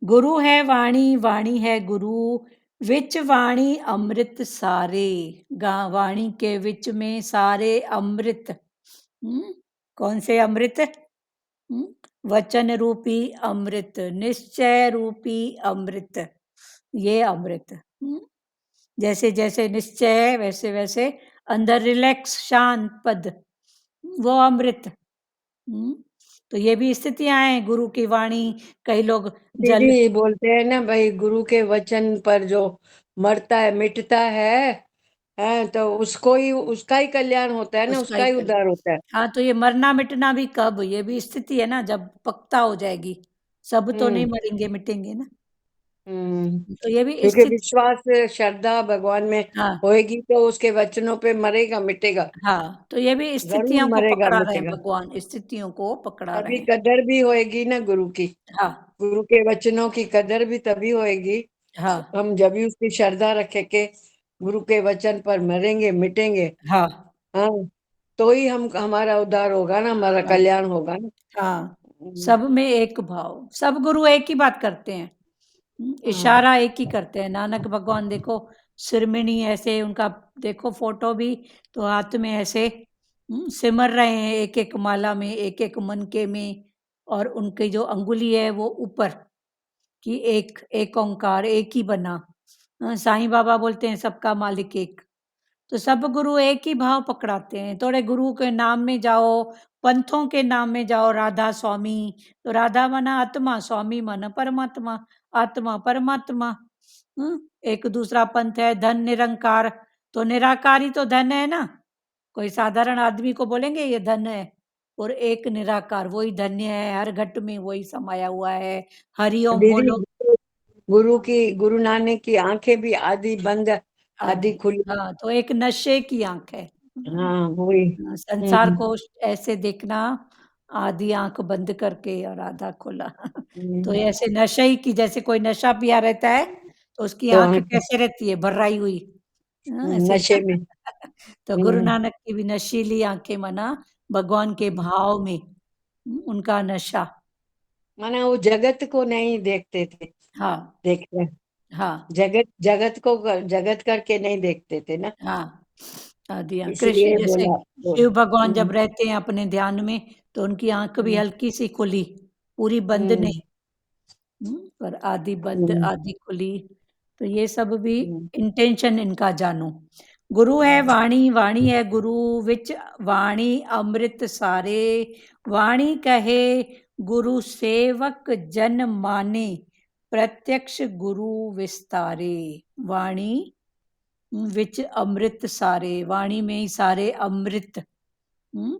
Speaker 1: गुरु है वाणी, वाणी है गुरु, विच वाणी अमृत सारे। वाणी के विच में सारे अमृत। कौन से अमृत? वचन रूपी अमृत, निश्चय रूपी अमृत, ये अमृत। जैसे जैसे निश्चय वैसे वैसे अंदर रिलैक्स शांत पद, वो अमृत। तो ये भी स्थितियां हैं गुरु की वाणी। कई लोग जल
Speaker 2: दीदी बोलते हैं ना भाई, गुरु के वचन पर जो मरता है मिटता है तो उसको ही, उसका ही कल्याण होता है ना,
Speaker 1: उसका
Speaker 2: उसका
Speaker 1: ही
Speaker 2: ही
Speaker 1: कल।
Speaker 2: उद्धार होता है।
Speaker 1: हाँ, तो ये मरना मिटना भी कब, ये भी स्थिति है ना, जब पक्ता हो जाएगी। सब तो नहीं
Speaker 2: हम्म
Speaker 1: मरेंगे मिटेंगे ना।
Speaker 2: हम्म
Speaker 1: तो ये भी
Speaker 2: क्योंकि
Speaker 1: स्थिति।
Speaker 2: विश्वास श्रद्धा भगवान में
Speaker 1: हाँ
Speaker 2: होएगी तो उसके वचनों पे मरेगा मिटेगा,
Speaker 1: हाँ, तो ये भी
Speaker 2: जरूर
Speaker 1: स्थितियों को
Speaker 2: मरेगा
Speaker 1: पकड़ा रहे हैं
Speaker 2: मिटेगा।
Speaker 1: भगवान, स्थितियों को पकड़ा रहे
Speaker 2: तभी
Speaker 1: हैं।
Speaker 2: कदर भी होएगी ना गुरु की,
Speaker 1: हाँ
Speaker 2: गुरु के वचनों की कदर भी तभी होएगी।
Speaker 1: हाँ
Speaker 2: हम जब भी उसकी श्रद्धा रखे के गुरु के वचन पर मरेंगे मिटेंगे,
Speaker 1: हाँ
Speaker 2: हाँ, तो ही हम, हमारा उद्धार होगा ना, हमारा
Speaker 1: हाँ
Speaker 2: कल्याण होगा ना।
Speaker 1: हाँ।
Speaker 2: हम्म,
Speaker 1: सब में एक भाव, सब गुरु एक ही बात करते हैं।
Speaker 2: हाँ
Speaker 1: इशारा एक ही करते हैं। नानक भगवान देखो, सिरमणि ऐसे उनका देखो फोटो भी, तो हाथ में ऐसे सिमर रहे हैं, एक एक माला में, एक एक मनके में। और उनकी जो अंगुली है वो ऊपर, कि एक एक ओंकार एक ही बना। साईं बाबा बोलते हैं सबका मालिक एक। तो सब गुरु एक ही भाव पकड़ाते हैं। थोड़े गुरु के नाम में जाओ, पंथों के नाम में जाओ, राधा स्वामी, तो राधा माना आत्मा, स्वामी माना परमात्मा, आत्मा परमात्मा। एक दूसरा पंथ है धन निरंकार, तो निराकारी तो धन है ना। कोई साधारण आदमी को बोलेंगे ये धन है, और एक निराकार वही धन्य है, हर घट में वही समाया हुआ है। हरिओम
Speaker 2: दीदी,
Speaker 1: बोलो।
Speaker 2: गुरु की, गुरु नानक की आंखें भी आधी बंद आधी
Speaker 1: आदि,
Speaker 2: खुली।
Speaker 1: हाँ, तो एक नशे की आंख है।
Speaker 2: हाँ वही।
Speaker 1: संसार
Speaker 2: हम्म
Speaker 1: को ऐसे देखना, आधी आंख बंद करके और आधा खोला। तो
Speaker 2: हम्म,
Speaker 1: ऐसे नशे ही की, जैसे कोई नशा पिया रहता है, तो उसकी
Speaker 2: तो
Speaker 1: आंख कैसे रहती है, भर्राई हुई। ऐसे
Speaker 2: नशे में।
Speaker 1: तो गुरु
Speaker 2: हम्म
Speaker 1: नानक की भी नशीली आंखें मना, भगवान के भाव में उनका नशा।
Speaker 2: माना वो जगत को नहीं देखते थे,
Speaker 1: हाँ
Speaker 2: देखते,
Speaker 1: हाँ
Speaker 2: जगत, जगत को जगत करके नहीं देखते थे ना,
Speaker 1: हाँ। दिया कृष्ण
Speaker 2: इसलिए
Speaker 1: जैसे,
Speaker 2: बोला
Speaker 1: शिव भगवान
Speaker 2: हम्म
Speaker 1: जब रहते हैं अपने ध्यान में, तो उनकी आंख भी
Speaker 2: हम्म
Speaker 1: हल्की सी खुली, पूरी बंद
Speaker 2: हम्म
Speaker 1: नहीं। पर आधी बंद
Speaker 2: हम्म
Speaker 1: आधी खुली। तो ये सब भी
Speaker 2: हम्म,
Speaker 1: इंटेंशन इनका जानो। गुरु है वाणी, वाणी है गुरु, विच वाणी अमृत सारे। वाणी कहे गुरु सेवक जन माने, प्रत्यक्ष गुरु विस्तारे। वाणी विच अमृत सारे, वाणी में ही सारे अमृत। हम्म?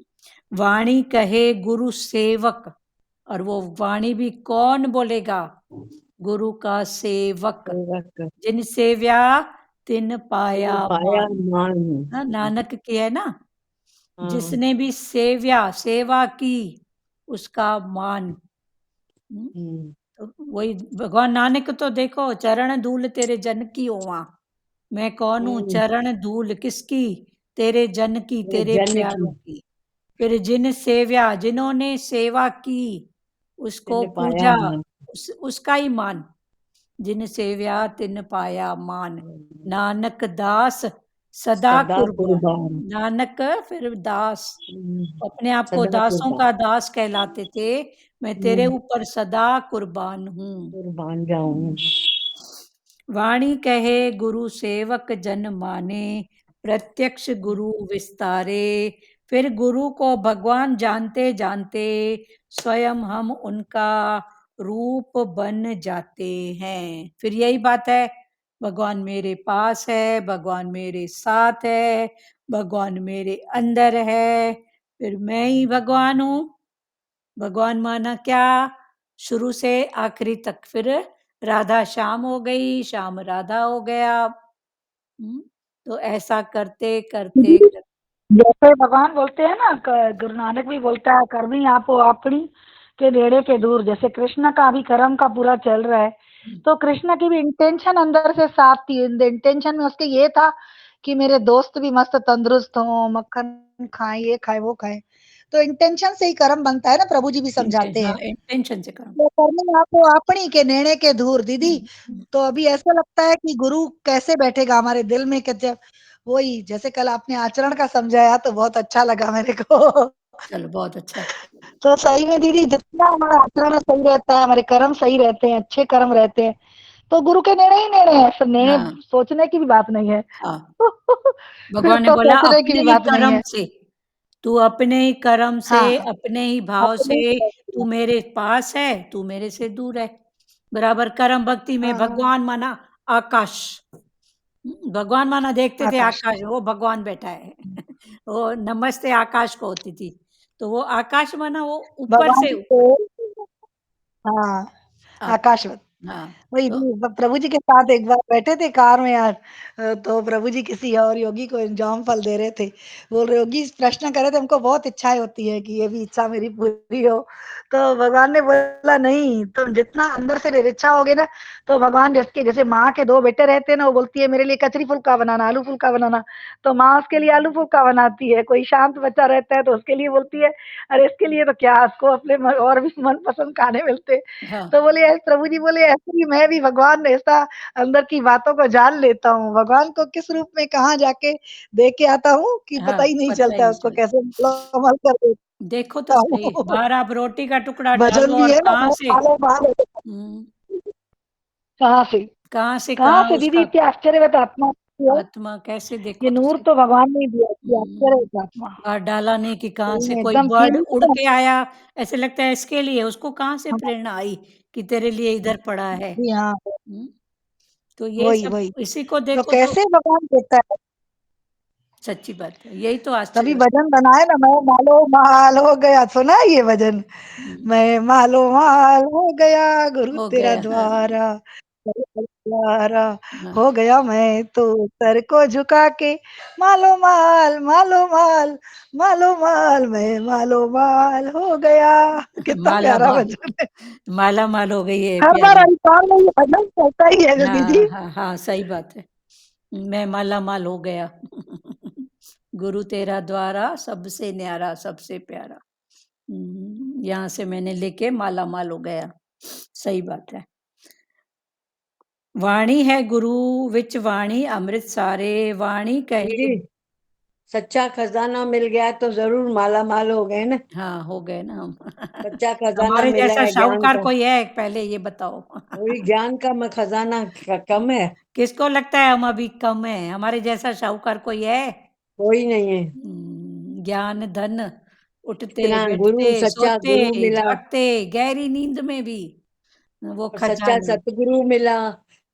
Speaker 1: वाणी कहे गुरु सेवक, और वो वाणी भी कौन बोलेगा? गुरु का सेवक।
Speaker 2: सेवक
Speaker 1: जिन सेव्या तिन पाया
Speaker 2: ने पाया
Speaker 1: मान।
Speaker 2: मान।
Speaker 1: नानक की है ना,
Speaker 2: हाँ
Speaker 1: जिसने भी सेव्या सेवा की, उसका मान। हम्म?
Speaker 2: हम्म
Speaker 1: तो वही भगवान नानक तो देखो, चरण धूल तेरे जन की होवा। मैं कौन हूँ?
Speaker 2: हम्म,
Speaker 1: चरण धूल किसकी? तेरे जन की,
Speaker 2: ये
Speaker 1: तेरे
Speaker 2: जन की
Speaker 1: प्यारों की। फिर जिन सेव्या, जिन्होंने सेवा की, उसको
Speaker 2: ने पाया
Speaker 1: पूजा,
Speaker 2: मान।
Speaker 1: उसका ही मान। जिन सेव्या तिन पाया मान।
Speaker 2: हम्म,
Speaker 1: नानक दास सदा
Speaker 2: सदा
Speaker 1: कुर्बान।
Speaker 2: कुर्बान।
Speaker 1: नानक फिर दास, अपने आप को
Speaker 2: सदा
Speaker 1: दासों
Speaker 2: कुर्बान।
Speaker 1: का दास कहलाते थे। मैं तेरे
Speaker 2: हम्म,
Speaker 1: ऊपर सदा कुर्बान हूँ।
Speaker 2: कुर्बान जाऊं।
Speaker 1: वाणी कहे गुरु सेवक जन माने, प्रत्यक्ष गुरु विस्तारे। फिर गुरु को भगवान जानते जानते, स्वयं हम उनका रूप बन जाते हैं। फिर यही बात है, भगवान मेरे पास है, भगवान मेरे साथ है, भगवान मेरे अंदर है, फिर मैं ही भगवान हूँ। भगवान माना क्या? शुरू से आखिरी तक। फिर राधा श्याम हो गई, श्याम राधा हो गया। तो ऐसा करते करते करते।
Speaker 4: जैसे भगवान बोलते हैं ना, गुरु नानक भी बोलता है, करनी आपो अपनी के नेड़े के दूर। जैसे कृष्ण का भी कर्म का पूरा चल रहा है, तो कृष्ण की भी इंटेंशन अंदर से साफ थी। इंटेंशन में उसके ये था कि मेरे दोस्त भी मस्त तंदुरुस्त हों, मक्खन खाएँ, ये खाएँ, वो खाएँ। तो इंटेंशन से ही कर्म बनता है ना, प्रभु जी भी समझाते हैं।
Speaker 1: इंटेंशन से काम।
Speaker 4: तो करनी आपो आपनी के नेणे के दूर दीदी। तो अभी ऐसा लगता है कि गुरु कैसे बैठेगा हमारे दिल में कि जब वही जैसे कल आपने आचरण का समझाया तो बहुत अच्छा लगा मेरे को।
Speaker 1: चलो बहुत अच्छा।
Speaker 4: तो सही में दीदी जितना हमारा आचरण सही रहता है, हमारे कर्म सही रहते हैं, अच्छे कर्म रहते हैं, तो गुरु के निर्णय ही निर्णय है, फिर निर्णय
Speaker 1: हाँ
Speaker 4: सोचने की भी बात नहीं है।
Speaker 1: हाँ,
Speaker 4: फिर
Speaker 1: भगवान ने
Speaker 4: तो
Speaker 1: बोला
Speaker 4: सोचने की
Speaker 1: अपने
Speaker 4: भी
Speaker 1: ही
Speaker 4: बात नहीं
Speaker 1: कर्म
Speaker 4: है।
Speaker 1: से, तू अपने ही कर्म से,
Speaker 4: हाँ,
Speaker 1: अपने ही भाव
Speaker 4: अपने
Speaker 1: से,
Speaker 4: ही
Speaker 1: तू मेरे पास है, तू मेरे से दूर है। बराबर कर्म भक्ति में
Speaker 4: हाँ,
Speaker 1: भगवान माना आकाश। भगवान माना देखते थे
Speaker 4: आकाश।
Speaker 1: आकाश, वो भगवान बैठा है। वो नमस्ते आकाश को होती थी, तो वो आकाश माना वो ऊपर
Speaker 4: भगवान
Speaker 1: से
Speaker 4: को
Speaker 1: ऊपर।
Speaker 4: हाँ,
Speaker 1: आप
Speaker 4: आकाशवत।
Speaker 1: हाँ
Speaker 4: वही
Speaker 1: तो
Speaker 4: प्रभु जी के साथ एक बार बैठे थे कार में यार। तो प्रभु जी किसी और योगी को इंजाम फल दे रहे थे। बोल रहे योगी प्रश्न कर रहे थे हमको बहुत इच्छाएं होती है कि ये भी इच्छा मेरी पूरी हो। तो भगवान ने बोला नहीं, तुम जितना अंदर से निरीच्छा होगे ना, तो भगवान जैसे जैसे माँ के दो बेटे रहते हैं ना, वो बोलती है मेरे लिए कचरी फुल्का बनाना, आलू फुल्का बनाना, तो माँ उसके लिए आलू फुल्का बनाती है। कोई शांत बच्चा रहता है तो उसके लिए बोलती है अरे इसके लिए तो क्या, उसको अपने और भी मनपसंद खाने मिलते हैं।
Speaker 1: हाँ
Speaker 4: तो बोले प्रभु जी बोले ऐसे ही मैं भी भगवान ऐसा अंदर की बातों को जान लेता हूँ, भगवान को किस रूप में कहाँ जाके दे के आता हूँ कि
Speaker 1: हाँ,
Speaker 4: पता ही नहीं
Speaker 1: पता ही
Speaker 4: चलता है
Speaker 1: नहीं
Speaker 4: उसको
Speaker 1: चलता।
Speaker 4: कैसे अमल कर
Speaker 1: देखो तो
Speaker 4: देता
Speaker 1: सही,
Speaker 4: हूँ।
Speaker 1: बाहर आप रोटी का टुकड़ा
Speaker 4: भजन
Speaker 1: डालो
Speaker 4: भी
Speaker 1: और
Speaker 4: है ना,
Speaker 1: कहाँ
Speaker 4: मैं
Speaker 1: से,
Speaker 4: मालो माल
Speaker 1: हम्म,
Speaker 4: कहाँ से
Speaker 1: कहाँ
Speaker 4: दीदी
Speaker 1: उसका
Speaker 4: इतनी आश्चर्यवत आत्मा है।
Speaker 1: आत्मा कैसे,
Speaker 4: ये
Speaker 1: देखो तो
Speaker 4: नूर
Speaker 1: सही।
Speaker 4: तो भगवान ने ही दिया, इसकी
Speaker 1: हम्म,
Speaker 4: आश्चर्यवत आत्मा
Speaker 1: बाहर डाला नहीं कि कहाँ
Speaker 4: सही
Speaker 1: से
Speaker 4: में
Speaker 1: कोई
Speaker 4: एकदम
Speaker 1: बर्ड
Speaker 4: फीलिंग
Speaker 1: उड़ के आया, ऐसे लगता है इसके लिए, उसको कहाँ से
Speaker 4: हम
Speaker 1: प्रेरणा आई कि तेरे लिए इधर पड़ा है।
Speaker 4: जी हाँ,
Speaker 1: तो ये
Speaker 4: वही
Speaker 1: सब
Speaker 4: वही
Speaker 1: इसी को
Speaker 4: तो
Speaker 1: देखो तो
Speaker 4: कैसे भगवान देता है।
Speaker 1: सच्ची बात है, यही तो
Speaker 4: तभी
Speaker 1: आश्चर्य।
Speaker 4: भजन बनाए ना, मैं मालो माल हो गया, सुना है ये भजन।
Speaker 1: हम्म,
Speaker 4: मैं मालो माल हो गया गुरु
Speaker 1: हो
Speaker 4: तेरा
Speaker 1: गया, हाँ
Speaker 4: द्वारा, द्वारा
Speaker 1: हाँ।
Speaker 4: हो गया मैं तो सर को झुका के मालो माल मालो माल मालो माल, मैं मालो माल हो गया। कितना
Speaker 1: माला
Speaker 4: प्यारा
Speaker 1: माल,
Speaker 4: भजन है।
Speaker 1: माला माल हो गई है
Speaker 4: हर बार
Speaker 1: प्यारी।
Speaker 4: हरिद्वार में ये भजन चलता ही है दीदी।
Speaker 1: हाँ हाँ हाँ, सही बात है। मैं माला माल हो गया। गुरु तेरा द्वारा सबसे न्यारा सबसे प्यारा। यहाँ से मैंने लेके माला माल हो गया। सही बात है। वाणी है गुरु विच वाणी अमृत सारे, वाणी कहे।
Speaker 2: दीदी सच्चा खजाना मिल गया तो जरूर माला माल हो गए ना।
Speaker 1: हाँ हो गए ना हम।
Speaker 2: सच्चा खजाना
Speaker 1: हमारे
Speaker 2: मिला
Speaker 1: जैसा
Speaker 2: है ज्ञान
Speaker 1: शाहूकार
Speaker 2: का।
Speaker 1: कोई है पहले ये बताओ।
Speaker 2: वही ज्ञान का खजाना कम है,
Speaker 1: किसको लगता है हम अभी कम है? हमारे जैसा शाहूकार कोई है?
Speaker 2: कोई नहीं है।
Speaker 1: ज्ञान धन, उठते
Speaker 2: इतना
Speaker 1: बैठते
Speaker 2: गुरु सच्चा
Speaker 1: सोते
Speaker 2: गुरु मिला
Speaker 1: जागते गहरी नींद में भी वो
Speaker 2: और सच्चा
Speaker 1: खजाना।
Speaker 2: सतगुरु मिला,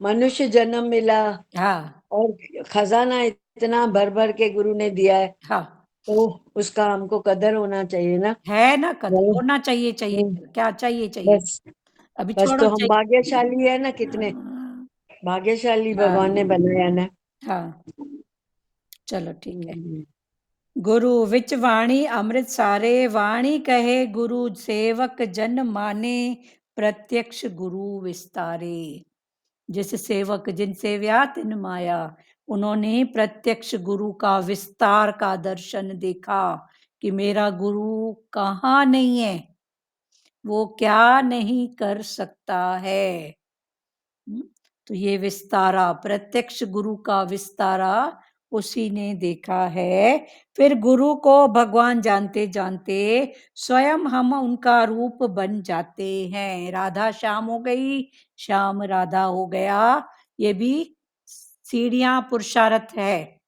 Speaker 2: मनुष्य जन्म मिला
Speaker 1: हाँ
Speaker 2: और खजाना इतना भर भर के गुरु ने दिया है,
Speaker 1: हाँ,
Speaker 2: तो उसका हमको कदर होना चाहिए ना।
Speaker 1: है ना, कदर
Speaker 2: चलो,
Speaker 1: होना चाहिए, चाहिए
Speaker 2: हम्म,
Speaker 1: क्या चाहिए, चाहिए
Speaker 2: बस
Speaker 1: अभी
Speaker 2: बस
Speaker 1: छोड़ो
Speaker 2: तो हम
Speaker 1: चाहिए।
Speaker 2: भाग्यशाली है ना, कितने भाग्यशाली
Speaker 1: हाँ
Speaker 2: भगवान ने बनाया ना।
Speaker 1: हाँ, चलो ठीक है।
Speaker 2: हम्म,
Speaker 1: गुरु विच वाणी अमृत सारे, वाणी कहे गुरु सेवक जन माने, प्रत्यक्ष गुरु विस्तारे। जिस सेवक जिनसे व्या तिन माया, उन्होंने प्रत्यक्ष गुरु का विस्तार का दर्शन देखा कि मेरा गुरु कहाँ नहीं है, वो क्या नहीं कर सकता है। हम्म, तो ये विस्तारा, प्रत्यक्ष गुरु का विस्तारा उसी ने देखा है। फिर गुरु को भगवान जानते जानते स्वयं हम उनका रूप बन जाते हैं। राधा श्याम हो गई, श्याम राधा हो गया। ये भी सीढ़ियां पुरुषार्थ है।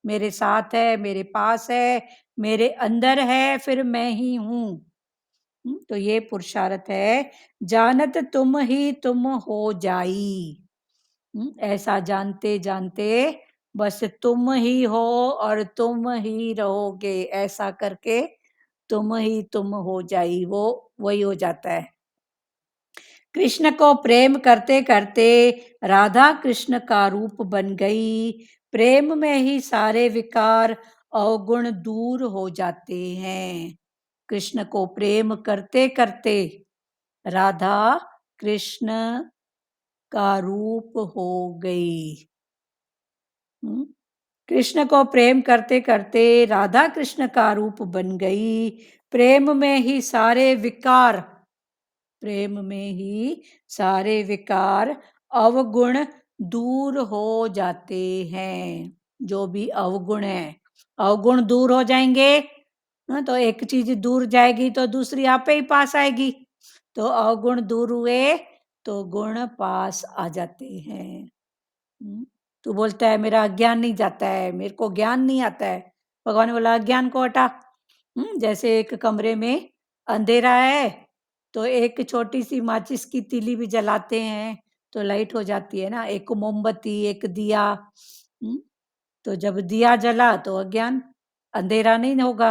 Speaker 1: मेरे साथ है, मेरे पास है, मेरे अंदर है, फिर मैं ही हूं। तो ये पुरुषार्थ है। जानत तुम ही तुम हो जाई। ऐसा जानते जानते बस तुम ही हो और तुम ही रहोगे, ऐसा करके तुम ही तुम हो जाई, वो वही हो जाता है। कृष्ण को प्रेम करते करते राधा कृष्ण का रूप बन गई। प्रेम में ही सारे विकार अवगुण दूर हो जाते हैं। कृष्ण को प्रेम करते करते राधा कृष्ण का रूप हो गई। कृष्ण को प्रेम करते करते राधा कृष्ण का रूप बन गई। प्रेम में ही सारे विकार, प्रेम में ही सारे विकार अवगुण दूर हो जाते हैं। जो भी अवगुण है, अवगुण दूर हो जाएंगे। तो एक चीज दूर जाएगी तो दूसरी आप ही पास आएगी। तो अवगुण दूर हुए तो गुण पास आ जाते हैं। तू बोलता है मेरा ज्ञान नहीं जाता है, मेरे को ज्ञान नहीं आता है। भगवान ने बोला अज्ञान को हटा। जैसे एक कमरे में अंधेरा है तो एक छोटी सी माचिस की तीली भी जलाते हैं तो लाइट हो जाती है ना, एक मोमबत्ती, एक दिया। तो जब दिया जला तो अज्ञान, अंधेरा नहीं होगा।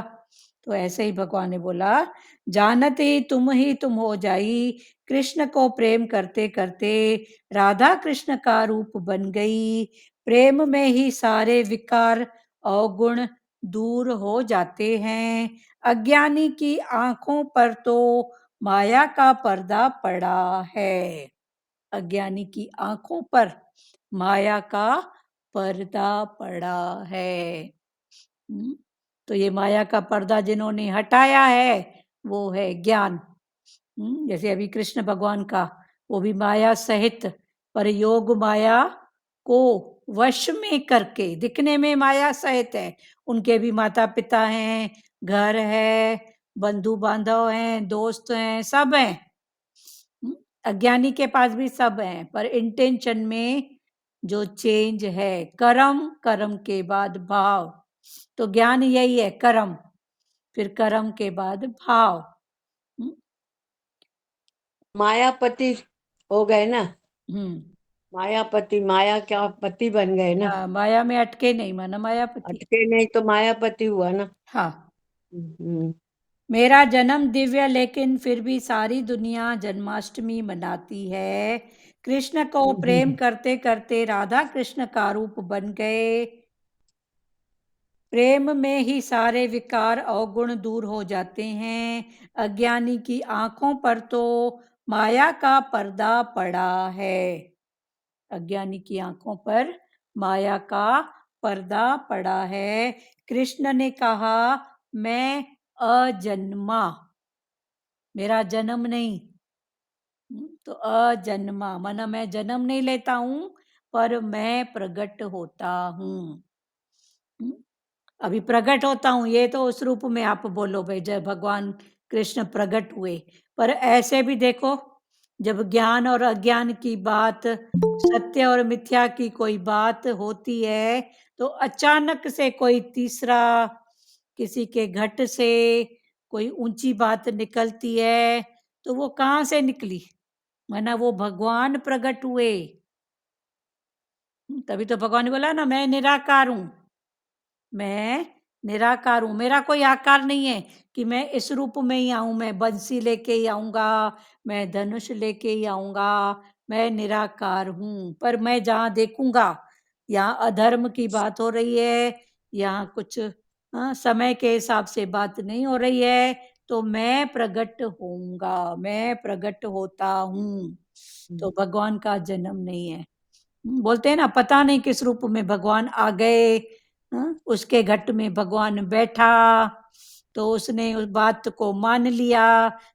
Speaker 1: तो ऐसे ही भगवान ने बोला जानत ही तुम हो जाई। कृष्ण को प्रेम करते करते राधा कृष्ण का रूप बन गई। प्रेम में ही सारे विकार अवगुण दूर हो जाते हैं। अज्ञानी की आंखों पर तो माया का पर्दा पड़ा है। अज्ञानी की आंखों पर माया का पर्दा पड़ा है। तो ये माया का पर्दा जिन्होंने हटाया है वो है ज्ञान। जैसे अभी कृष्ण भगवान का, वो भी माया सहित, पर योग माया को वश में करके, दिखने में माया सहित है। उनके भी माता पिता हैं, घर है, बंधु बांधव हैं, दोस्त हैं, सब हैं। अज्ञानी के पास भी सब है, पर इंटेंशन में जो चेंज है, कर्म, कर्म के बाद भाव। तो ज्ञान यही है, कर्म, फिर कर्म के बाद भाव।
Speaker 2: मायापति हो गए ना,
Speaker 1: हम्म
Speaker 2: मायापति, माया क्या पति बन गए ना,
Speaker 1: माया में अटके नहीं, माना मायापति।
Speaker 2: अटके नहीं तो मायापति हुआ ना।
Speaker 1: हाँ।
Speaker 2: हम्म।
Speaker 1: मेरा जन्म दिव्य, लेकिन फिर भी सारी दुनिया जन्माष्टमी मनाती है। कृष्ण को प्रेम करते करते राधा कृष्ण का रूप बन गए। प्रेम में ही सारे विकार अवगुण दूर हो जाते हैं। अज्ञानी की आंखों पर तो माया का पर्दा पड़ा है। अज्ञानी की आंखों पर माया का पर्दा पड़ा है। कृष्ण ने कहा मैं अजन्मा, मेरा जन्म नहीं। तो अजन्मा माना मैं जन्म नहीं लेता हूं, पर मैं प्रकट होता हूं। अभी प्रकट होता हूं, ये तो उस रूप में आप बोलो भाई जब भगवान कृष्ण प्रकट हुए। पर ऐसे भी देखो, जब ज्ञान और अज्ञान की बात, सत्य और मिथ्या की कोई बात होती है तो अचानक से कोई तीसरा, किसी के घट से कोई ऊंची बात निकलती है, तो वो कहाँ से निकली? माना वो भगवान प्रकट हुए। तभी तो भगवान ने बोला ना मैं निराकार हूं। मैं निराकार हूं, मेरा कोई आकार नहीं है कि मैं इस रूप में ही आऊं, मैं बंसी लेके ही आऊंगा, मैं धनुष लेके ही आऊंगा। मैं निराकार हूं। पर मैं जहां देखूंगा यहाँ अधर्म की बात हो रही है, यहाँ कुछ समय के हिसाब से बात नहीं हो रही है, तो मैं प्रकट होऊंगा, मैं प्रकट होता हूं। तो भगवान का जन्म नहीं है। बोलते हैं ना पता नहीं किस रूप में भगवान आ गए। उसके घट में भगवान बैठा तो उसने उस बात को मान लिया।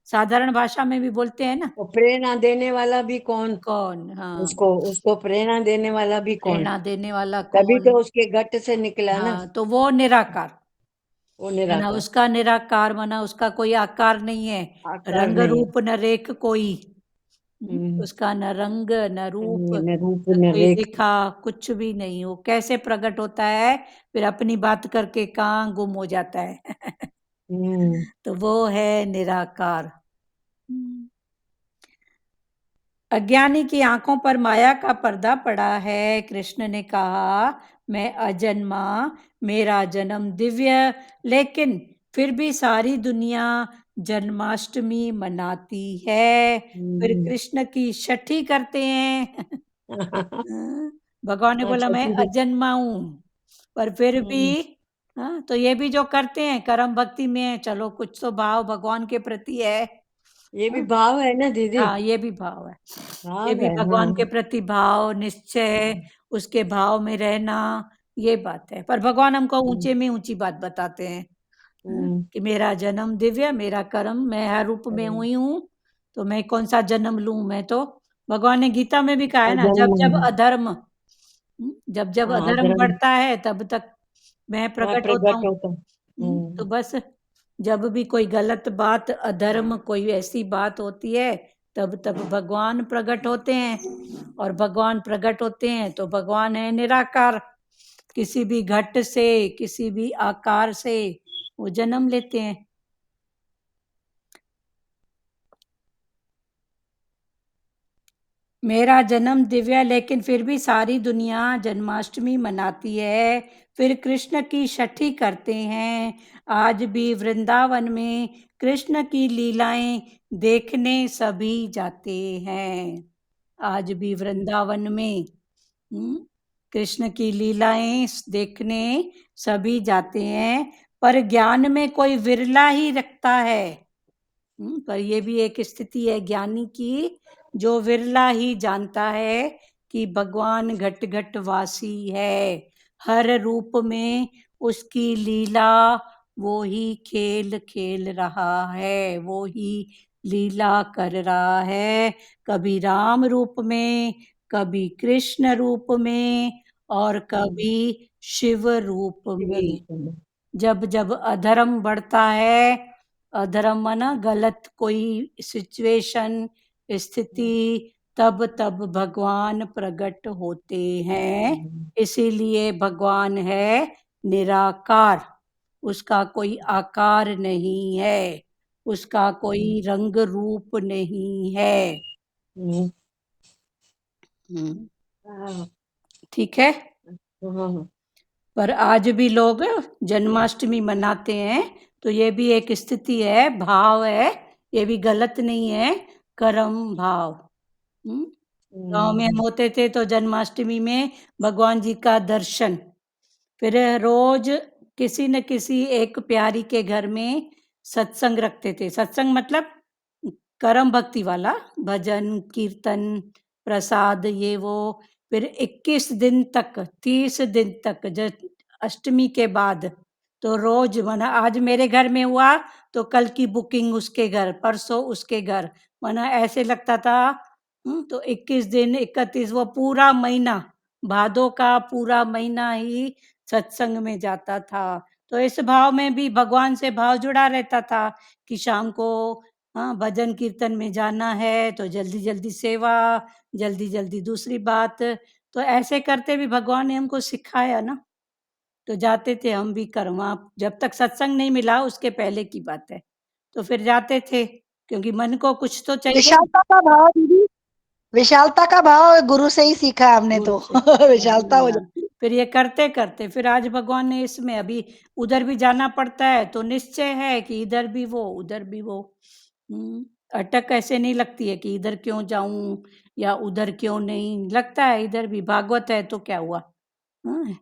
Speaker 1: साधारण भाषा में भी बोलते हैं ना।
Speaker 2: तो प्रेरणा देने वाला भी कौन?
Speaker 1: कौन? हाँ,
Speaker 2: उसको उसको प्रेरणा देने वाला भी कौन?
Speaker 1: प्रेरणा देने वाला
Speaker 2: तभी
Speaker 1: कौन?
Speaker 2: तो उसके घट से निकला ना,
Speaker 1: हाँ, तो वो निराकार।
Speaker 2: वो
Speaker 1: माना
Speaker 2: निराकार।
Speaker 1: उसका निराकार, माना उसका कोई आकार नहीं है,
Speaker 2: आकार
Speaker 1: रंग
Speaker 2: नहीं
Speaker 1: रूप न रेख कोई।
Speaker 2: है।
Speaker 1: उसका न रंग न रूप
Speaker 2: न रूप
Speaker 1: न
Speaker 2: न
Speaker 1: कोई
Speaker 2: रेख।
Speaker 1: दिखा, कुछ भी नहीं। वो कैसे प्रकट होता है, फिर अपनी बात करके कहाँ गुम हो जाता है।
Speaker 2: हम्म।
Speaker 1: तो वो है निराकार। अज्ञानी की आंखों पर माया का पर्दा पड़ा है। कृष्ण ने कहा मैं अजन्मा, मेरा जन्म दिव्य, लेकिन फिर भी सारी दुनिया जन्माष्टमी मनाती है। फिर कृष्ण की छठी करते हैं। भगवान ने बोला
Speaker 2: अच्छा
Speaker 1: मैं
Speaker 2: ठीक है।
Speaker 1: अजन्मा हूं, पर फिर भी तो ये भी जो करते हैं कर्म भक्ति में, चलो कुछ तो भाव भगवान के प्रति है।
Speaker 2: ये भी भाव है ना दीदी,
Speaker 1: हाँ, ये भी भाव है। ये
Speaker 2: भाव
Speaker 1: भी
Speaker 2: है। हाँ।
Speaker 1: भगवान के प्रति भाव, निश्चय, उसके भाव में रहना, ये बात है। पर भगवान हमको ऊंचे में ऊंची बात बताते हैं, कि मेरा जन्म दिव्य, मेरा कर्म, मैं हर रूप में हुई हूँ, तो मैं कौन सा जन्म लूं। मैं तो भगवान ने गीता में भी कहा है ना, जब जब अधर्म जब जब अधर्म
Speaker 2: अधर्म
Speaker 1: बढ़ता है तब तक मैं
Speaker 2: मैं
Speaker 1: प्रकट होता
Speaker 2: प्रकट
Speaker 1: हूँ।
Speaker 2: होता हूँ।
Speaker 1: तो बस जब भी कोई गलत बात, अधर्म, कोई ऐसी बात होती है, तब तब भगवान प्रकट होते हैं। और भगवान प्रकट होते हैं तो भगवान है निराकार, किसी भी घट से, किसी भी आकार से वो जन्म लेते हैं। मेरा जन्म दिव्य, लेकिन फिर भी सारी दुनिया जन्माष्टमी मनाती है, फिर कृष्ण की छठी करते हैं। आज भी वृंदावन में कृष्ण की लीलाएं देखने सभी जाते हैं। आज भी वृंदावन में कृष्ण की लीलाएं देखने सभी जाते हैं, पर ज्ञान में कोई विरला ही रखता है। पर ये भी एक स्थिति है ज्ञानी की, जो विरला ही जानता है कि भगवान घट घट वासी है, हर रूप में उसकी लीला वो ही खेल खेल रहा है, वो ही लीला कर रहा है, कभी राम रूप में, कभी कृष्ण रूप में, और कभी शिव रूप में। जब जब अधर्म बढ़ता है, अधर्म माना गलत कोई सिचुएशन, स्थिति, तब तब भगवान प्रकट होते हैं। इसीलिए भगवान है निराकार, उसका कोई आकार नहीं है, उसका कोई रंग रूप नहीं है। ठीक है। पर आज भी लोग जन्माष्टमी मनाते हैं, तो ये भी एक स्थिति है, भाव है, ये भी गलत नहीं है, कर्म भाव। गांव में हम होते थे तो जन्माष्टमी में भगवान जी का दर्शन, फिर रोज किसी न किसी एक प्यारी के घर में सत्संग रखते थे। सत्संग मतलब कर्म भक्ति वाला, भजन कीर्तन प्रसाद ये वो। फिर 21 दिन तक, 30 दिन तक, जब अष्टमी के बाद तो रोज माना आज मेरे घर में हुआ तो कल की बुकिंग उसके घर, परसों उसके घर, माना ऐसे लगता था। तो 21 दिन, 31, वो पूरा महीना, भादों का पूरा महीना ही सत्संग में जाता था। तो इस भाव में भी भगवान से भाव जुड़ा रहता था कि शाम को भजन कीर्तन में जाना है तो जल्दी जल्दी सेवा, जल्दी जल्दी दूसरी बात। तो ऐसे करते भी भगवान ने हमको सिखाया ना, तो जाते थे हम भी वहाँ। जब तक सत्संग नहीं मिला उसके पहले की बात है, तो फिर जाते थे, क्योंकि मन को कुछ तो चाहिए।
Speaker 4: विशालता का भाव दीदी, विशालता का भाव गुरु से ही सीखा हमने तो। विशालता हो जाती।
Speaker 1: फिर ये करते करते फिर आज भगवान ने इसमें, अभी उधर भी जाना पड़ता है तो निश्चय है कि इधर भी वो उधर भी वो। अटक ऐसे नहीं लगती है कि इधर क्यों जाऊं या उधर क्यों नहीं, लगता है इधर भी भागवत है तो क्या हुआ,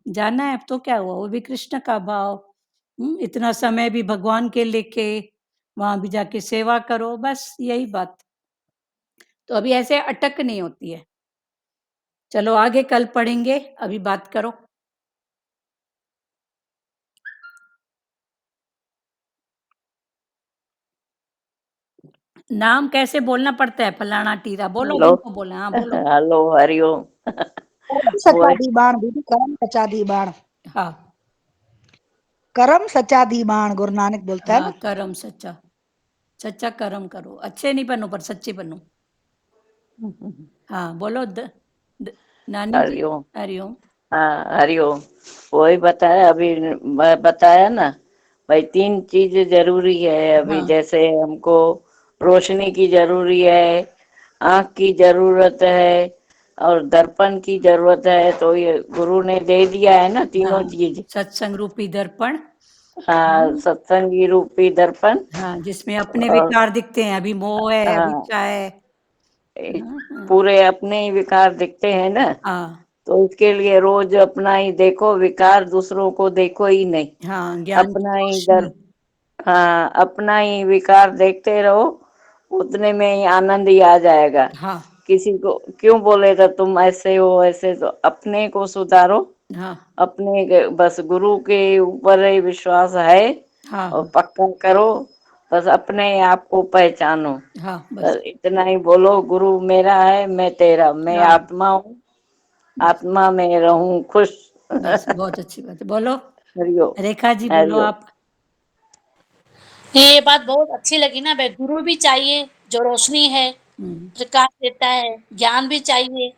Speaker 1: जाना है अब तो क्या हुआ, वो भी कृष्ण का भाव। इतना समय भी भगवान के लेके वहां भी जाके सेवा करो, बस यही बात। तो अभी ऐसे अटक नहीं होती है। चलो आगे कल पढ़ेंगे, अभी बात करो। नाम कैसे बोलना पड़ता है, फलाना टीरा बोलो,
Speaker 5: हेलो
Speaker 1: जिनको बोलना। हाँ बोलो।
Speaker 5: हेलो हरिओम।
Speaker 4: सच्चा दी बाण दीदी, कर्म सच्चा दी बाण।
Speaker 1: हाँ
Speaker 4: कर्म सच्चा दी बाण, गुरु नानक बोलता है
Speaker 1: हाँ,
Speaker 4: ना।
Speaker 1: कर्म सच्चा, सच्चा कर्म करो, अच्छे नहीं बनो पर सच्चे बनो। हाँ बोलो नानी जी।
Speaker 5: हरिओम।
Speaker 1: हरिओम।
Speaker 5: हाँ हरिओम। वही बताया अभी, बताया ना भाई, 3 चीज जरूरी है अभी।
Speaker 1: हाँ
Speaker 5: जैसे हमको रोशनी की जरूरी है, आंख की जरूरत है, और दर्पण की जरूरत है। तो ये गुरु ने दे दिया है ना तीनों
Speaker 1: हाँ,
Speaker 5: चीज।
Speaker 1: सत्संग रूपी दर्पण।
Speaker 5: हाँ, सत्संगी रूपी दर्पण।
Speaker 1: हाँ, जिसमें अपने
Speaker 5: और
Speaker 1: विकार दिखते हैं, अभी मोह है, अभी
Speaker 5: हाँ,
Speaker 1: इच्छा है। हाँ
Speaker 5: पूरे अपने ही विकार दिखते हैं ना।
Speaker 1: हाँ
Speaker 5: तो इसके लिए रोज अपना ही देखो विकार, दूसरों को देखो ही नहीं,
Speaker 1: हाँ, ज्ञान की
Speaker 5: अपना ही
Speaker 1: रोशनी।
Speaker 5: हाँ, अपना ही विकार देखते रहो, उतने में ही आनंद ही आ जाएगा।
Speaker 1: हाँ
Speaker 5: किसी को क्यों बोलेगा तुम ऐसे हो ऐसे, तो अपने को सुधारो,
Speaker 1: हाँ
Speaker 5: बस गुरु के ऊपर ही विश्वास है
Speaker 1: हाँ
Speaker 5: और पक्का करो, बस अपने आप को पहचानो,
Speaker 1: हाँ बस
Speaker 5: बस इतना ही बोलो, गुरु मेरा है, मैं तेरा, मैं
Speaker 1: हाँ
Speaker 5: आत्मा हूँ, आत्मा में रहूं खुश।
Speaker 1: बस बहुत अच्छी बात है। बोलो
Speaker 5: हरिओ
Speaker 1: रेखा जी, बोलो
Speaker 5: हरिओ।
Speaker 1: आप।
Speaker 6: ये बात बहुत अच्छी लगी ना, भाई गुरु भी चाहिए जो रोशनी है, प्रकाश देता है, ज्ञान भी चाहिए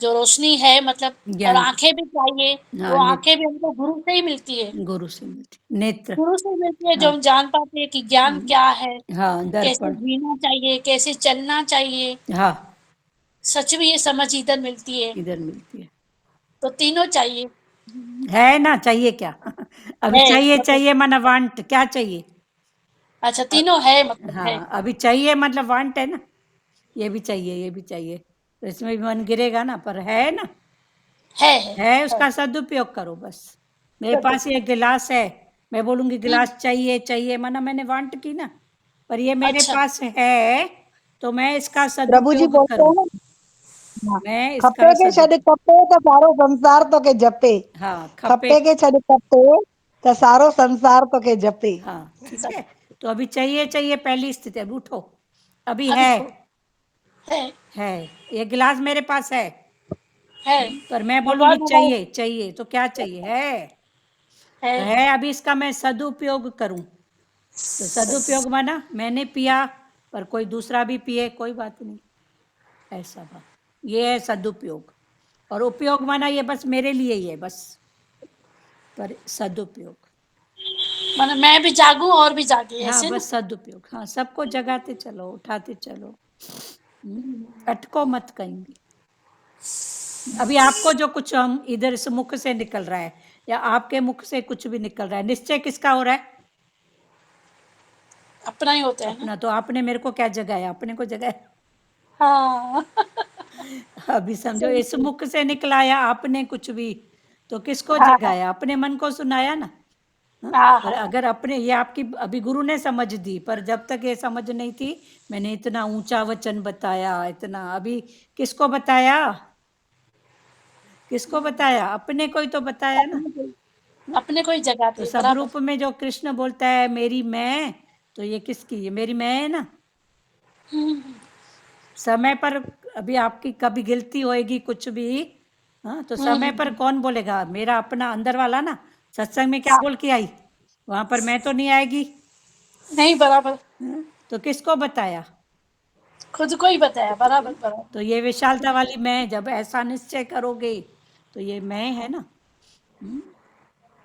Speaker 6: जो रोशनी है मतलब, और
Speaker 1: ज्ञान
Speaker 6: आंखें भी चाहिए, वो
Speaker 1: हाँ
Speaker 6: आंखें भी हमको गुरु से ही मिलती है,
Speaker 1: गुरु से मिलती नेत्र
Speaker 6: गुरु से मिलती है, जो
Speaker 1: हाँ
Speaker 6: हम जान पाते हैं कि ज्ञान क्या है,
Speaker 1: हाँ
Speaker 6: कैसे
Speaker 1: दर्पण
Speaker 6: जीना चाहिए, कैसे चलना चाहिए,
Speaker 1: हाँ
Speaker 6: सच में ये समझ इधर मिलती है,
Speaker 1: इधर मिलती है।
Speaker 6: तो तीनों चाहिए
Speaker 1: है ना, चाहिए क्या? अभी
Speaker 6: है
Speaker 1: चाहिए
Speaker 6: मतलब,
Speaker 1: चाहिए माना वांट, क्या चाहिए?
Speaker 6: अच्छा तीनों है मतलब है,
Speaker 1: हाँ अभी चाहिए मतलब वांट है ना, ये भी चाहिए ये भी चाहिए, तो इसमें भी मन गिरेगा ना, पर है ना, है उसका सदुपयोग करो बस। मेरे पास ये गिलास है, मैं बोलूंगी गिलास चाहिए चाहिए माना मैंने वांट की ना, पर ये मेरे
Speaker 6: अच्छा
Speaker 1: पास है तो मैं इसका
Speaker 4: प्रभु जी
Speaker 1: सदुपयोग
Speaker 4: बोलते
Speaker 1: करूं,
Speaker 4: हैं ना, हाँ,
Speaker 1: मैं इसका
Speaker 4: खप्पे के छड़
Speaker 1: सदुपयोग
Speaker 4: कप्पे तो सारो संसार तो के जपे,
Speaker 1: हाँ खप्पे
Speaker 4: खप्पे के छड़ कप्पे तो सारो संसार तो के जपे।
Speaker 1: हाँ ठीक है। तो अभी चाहिए चाहिए पहली स्थिति, अभी उठो, अभी
Speaker 6: अभी तो है
Speaker 1: है ये गिलास मेरे पास है,
Speaker 6: है
Speaker 1: पर मैं बोलूंगी
Speaker 6: भगवान हमारे
Speaker 1: चाहिए चाहिए तो क्या चाहिए है,
Speaker 6: है,
Speaker 1: तो है अभी इसका मैं सदुपयोग करूं, तो सदुपयोग माना मैंने पिया पर कोई दूसरा भी पिए कोई बात नहीं, ऐसा बात, ये है सदुपयोग। और उपयोग माना ये बस मेरे लिए ही है बस, पर सदुपयोग
Speaker 6: मतलब मैं भी जागूं और भी जागे
Speaker 1: हाँ
Speaker 6: ऐसे ना,
Speaker 1: बस सदुपयोग, हाँ सबको जगाते चलो उठाते चलो, अटको मत कहीं भी। अभी आपको जो कुछ हम इधर से मुख से निकल रहा है या आपके मुख से कुछ भी निकल रहा है, निश्चय किसका हो रहा है?
Speaker 6: अपना ही होता है ना,
Speaker 1: अपना। तो आपने मेरे को क्या जगाया? अपने को जगाया।
Speaker 6: हाँ
Speaker 1: अभी समझो
Speaker 6: सही
Speaker 1: इस
Speaker 6: है।
Speaker 1: मुख से निकला या आपने कुछ भी, तो किसको
Speaker 6: हाँ
Speaker 1: जगाया? अपने मन को सुनाया ना। हाँ?
Speaker 6: हाँ
Speaker 1: पर
Speaker 6: हाँ
Speaker 1: अगर अपने, ये आपकी अभी गुरु ने समझ दी, पर जब तक ये समझ नहीं थी मैंने इतना ऊंचा वचन बताया, इतना, अभी किसको बताया? किसको बताया? अपने को ही तो बताया ना।
Speaker 6: अपने को ही
Speaker 1: तो
Speaker 6: जगाती है
Speaker 1: सब
Speaker 6: बराबर,
Speaker 1: रूप में जो कृष्ण बोलता है मेरी मैं, तो ये किसकी? ये मेरी मैं है ना। समय पर अभी आपकी कभी गिलती होएगी कुछ भी, हाँ, तो समय पर कौन बोलेगा? मेरा अपना अंदर वाला ना। सत्संग में क्या बोल के आई? वहां पर मैं तो नहीं आएगी।
Speaker 6: नहीं बराबर,
Speaker 1: हाँ, तो किसको बताया?
Speaker 6: खुद को ही बताया बराबर बराबर,
Speaker 1: तो ये विशालता वाली मैं, जब ऐसा निश्चय करोगे तो ये मैं है ना।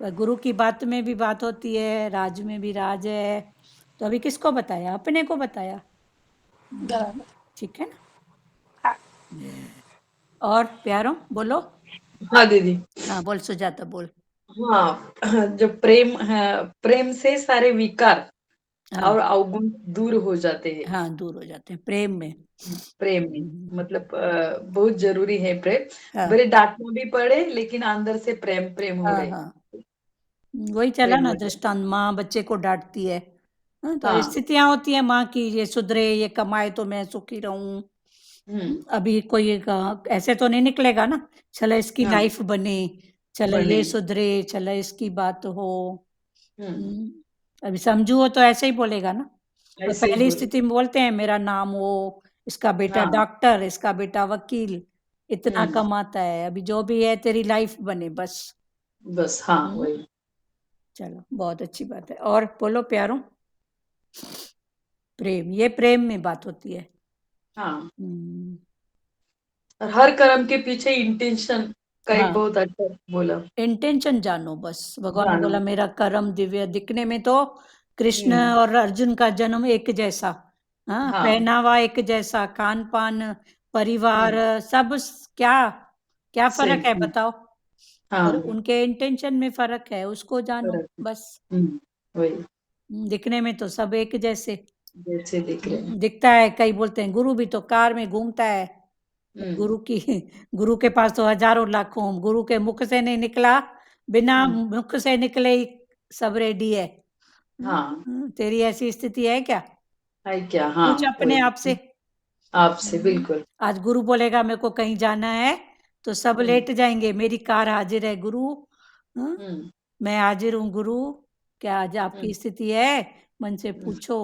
Speaker 1: पर गुरु की बात में भी बात होती है, राज में भी राज है, तो अभी किसको बताया? अपने को बताया।
Speaker 6: बराबर,
Speaker 1: ठीक है ना।
Speaker 6: हाँ
Speaker 1: और प्यारो बोलो।
Speaker 2: हाँ दीदी।
Speaker 1: हाँ बोल सुजाता बोल।
Speaker 2: हाँ, जो प्रेम है, प्रेम से सारे विकार
Speaker 1: हाँ
Speaker 2: और अवगुण दूर हो जाते हैं।
Speaker 1: हाँ दूर हो जाते हैं प्रेम में।
Speaker 2: प्रेम में मतलब बहुत जरूरी है प्रेम।
Speaker 1: हाँ
Speaker 2: भले डांटना भी पड़े लेकिन अंदर से प्रेम प्रेम हो
Speaker 1: हाँ
Speaker 2: रहे,
Speaker 1: हाँ वही चला
Speaker 2: प्रेम
Speaker 1: ना
Speaker 2: हो जाए।
Speaker 1: दृष्टांत, माँ बच्चे को डांटती है। हाँ, तो
Speaker 2: हाँ।
Speaker 1: स्थितियां होती है माँ की, ये सुधरे, ये कमाए तो मैं सुखी रहूं। अभी कोई ऐसे तो नहीं निकलेगा ना, चलो इसकी
Speaker 2: हाँ
Speaker 1: लाइफ बने, चलो
Speaker 2: बने।
Speaker 1: ये सुधरे, चलो इसकी बात हो।
Speaker 2: हम्म
Speaker 1: हम्म, अभी समझू हो तो ऐसे ही बोलेगा ना। और
Speaker 2: ऐसे ही
Speaker 1: पहली
Speaker 2: बोले।
Speaker 1: स्थिति में बोलते हैं मेरा नाम हो, इसका बेटा
Speaker 2: हाँ।
Speaker 1: डॉक्टर, इसका बेटा वकील, इतना
Speaker 2: हम्म
Speaker 1: कमाता है, अभी जो भी है तेरी लाइफ बने बस।
Speaker 2: बस हाँ
Speaker 1: हम्म,
Speaker 2: वही।
Speaker 1: चलो बहुत अच्छी बात है। और बोलो प्यारो। प्रेम, ये प्रेम में बात होती है।
Speaker 2: हाँ,
Speaker 1: हम्म,
Speaker 2: और हर कर्म के पीछे इंटेंशन का एक
Speaker 1: हाँ
Speaker 2: बहुत अच्छा बोला।
Speaker 1: इंटेंशन जानो बस। भगवान ने
Speaker 2: जानो।
Speaker 1: बोला मेरा कर्म दिव्य, दिखने में तो कृष्ण
Speaker 2: हम्म
Speaker 1: और अर्जुन का जन्म एक जैसा, हाँ
Speaker 2: हाँ।
Speaker 1: पहनावा एक जैसा, खान पान, परिवार,
Speaker 2: हम्म
Speaker 1: सब क्या क्या फर्क है
Speaker 2: सेम।
Speaker 1: बताओ? पर
Speaker 2: हाँ
Speaker 1: उनके इंटेंशन में फर्क है, उसको जानो
Speaker 2: फर्क है।
Speaker 1: बस।
Speaker 2: वही,
Speaker 1: दिखने में तो सब एक जैसे
Speaker 2: जैसे दिख रहे हैं।
Speaker 1: दिखता है। कई बोलते हैं गुरु भी तो कार में घूमता है,
Speaker 2: हम्म
Speaker 1: गुरु की गुरु के पास तो हजारों लाखों, गुरु के मुख से नहीं निकला, बिना
Speaker 2: हम्म,
Speaker 1: मुख से निकले ही सब रेडी है।
Speaker 2: हाँ
Speaker 1: तेरी ऐसी स्थिति है क्या?
Speaker 2: है क्या। हाँ
Speaker 1: पूछ अपने आप से।
Speaker 2: वही, आपसे बिल्कुल।
Speaker 1: आज गुरु बोलेगा मेरे को कहीं जाना है, तो सब लेट जाएंगे। मेरी कार हाजिर है गुरु, हाँ? मैं हाजिर हूँ गुरु, क्या आज आपकी स्थिति है, मन से पूछो।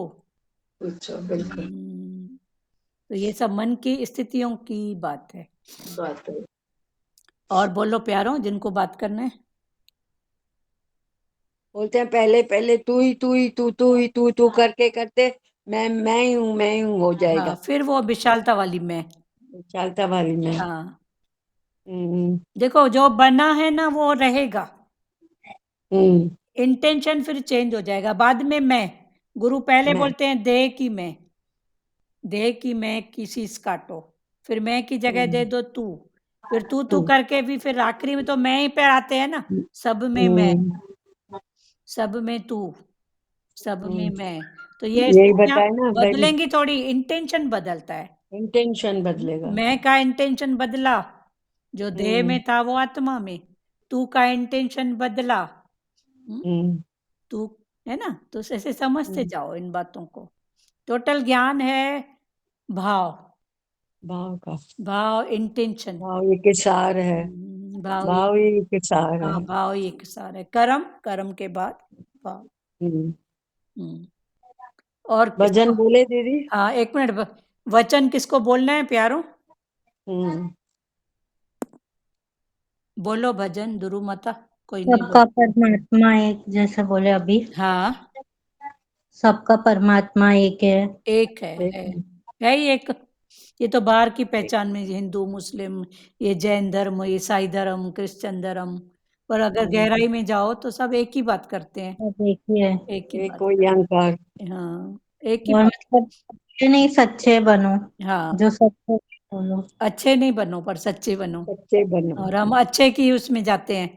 Speaker 2: पूछो, बिल्कुल
Speaker 1: तो ये सब मन की स्थितियों की बात है।
Speaker 2: बात है।
Speaker 1: और बोलो प्यारों, जिनको बात करना है।
Speaker 2: बोलते हैं पहले पहले तू ही तू ही तू करके करते मैं ही हूँ हो जाएगा।
Speaker 1: हाँ, फिर वो विशालता वाली मैं।
Speaker 2: चालता वाली में।
Speaker 1: हाँ,
Speaker 2: हम्म
Speaker 1: देखो जो बना है ना वो रहेगा,
Speaker 2: हम्म
Speaker 1: इंटेंशन फिर चेंज हो जाएगा। बाद में मैं, गुरु पहले
Speaker 2: मैं।
Speaker 1: बोलते हैं देह की मैं, देह की मैं किसी काटो, फिर मैं की जगह दे दो तू, फिर तू करके भी फिर आखिरी में तो मैं ही पे आते हैं ना। सब में मैं, सब में तू, सब में मैं। तो ये
Speaker 2: यही
Speaker 1: स्थितियां
Speaker 2: बताए ना भाई,
Speaker 1: बदलेंगी थोड़ी, इंटेंशन बदलता है।
Speaker 2: इंटेंशन बदलेगा।
Speaker 1: मैं का इंटेंशन बदला, जो देह में था वो आत्मा में, तू का इंटेंशन बदला, तू, है ना। तो ऐसे समझते जाओ इन बातों को। टोटल ज्ञान है भाव,
Speaker 2: भाव का,
Speaker 1: भाव इंटेंशन,
Speaker 2: भाव एक सार है,
Speaker 1: भाव
Speaker 2: भाव ही एक सार
Speaker 1: हाँ,
Speaker 2: है।
Speaker 1: भाव एक सार है। कर्म, कर्म के बाद भाव।
Speaker 2: हम्म।
Speaker 1: हम्म। और
Speaker 2: भजन बोले दीदी।
Speaker 1: हाँ, एक मिनट, वचन किसको बोलना है प्यारों? बोलो भजन, दुरु माता, कोई नहीं
Speaker 7: सबका
Speaker 1: बोल।
Speaker 7: परमात्मा एक, जैसे बोले अभी,
Speaker 1: हाँ,
Speaker 7: सबका परमात्मा एक है।
Speaker 1: एक है ही एक। ये तो बाहर की पहचान में, हिंदू मुस्लिम, ये जैन धर्म, ये ईसाई धर्म, क्रिश्चियन धर्म, पर अगर गहराई में जाओ तो सब एक ही बात करते हैं,
Speaker 7: सब एक ही है।
Speaker 1: एक ही
Speaker 2: एक
Speaker 1: बात
Speaker 2: कोई अहंकार।
Speaker 1: हाँ, एक ही
Speaker 7: और
Speaker 1: बात।
Speaker 7: मतलब ये नहीं, सच्चे बनो,
Speaker 1: हाँ,
Speaker 7: जो सच्चे बोलो।
Speaker 1: अच्छे नहीं बनो पर सच्चे बनो।
Speaker 2: सच्चे बनो।
Speaker 1: और हम अच्छे की उसमें जाते हैं।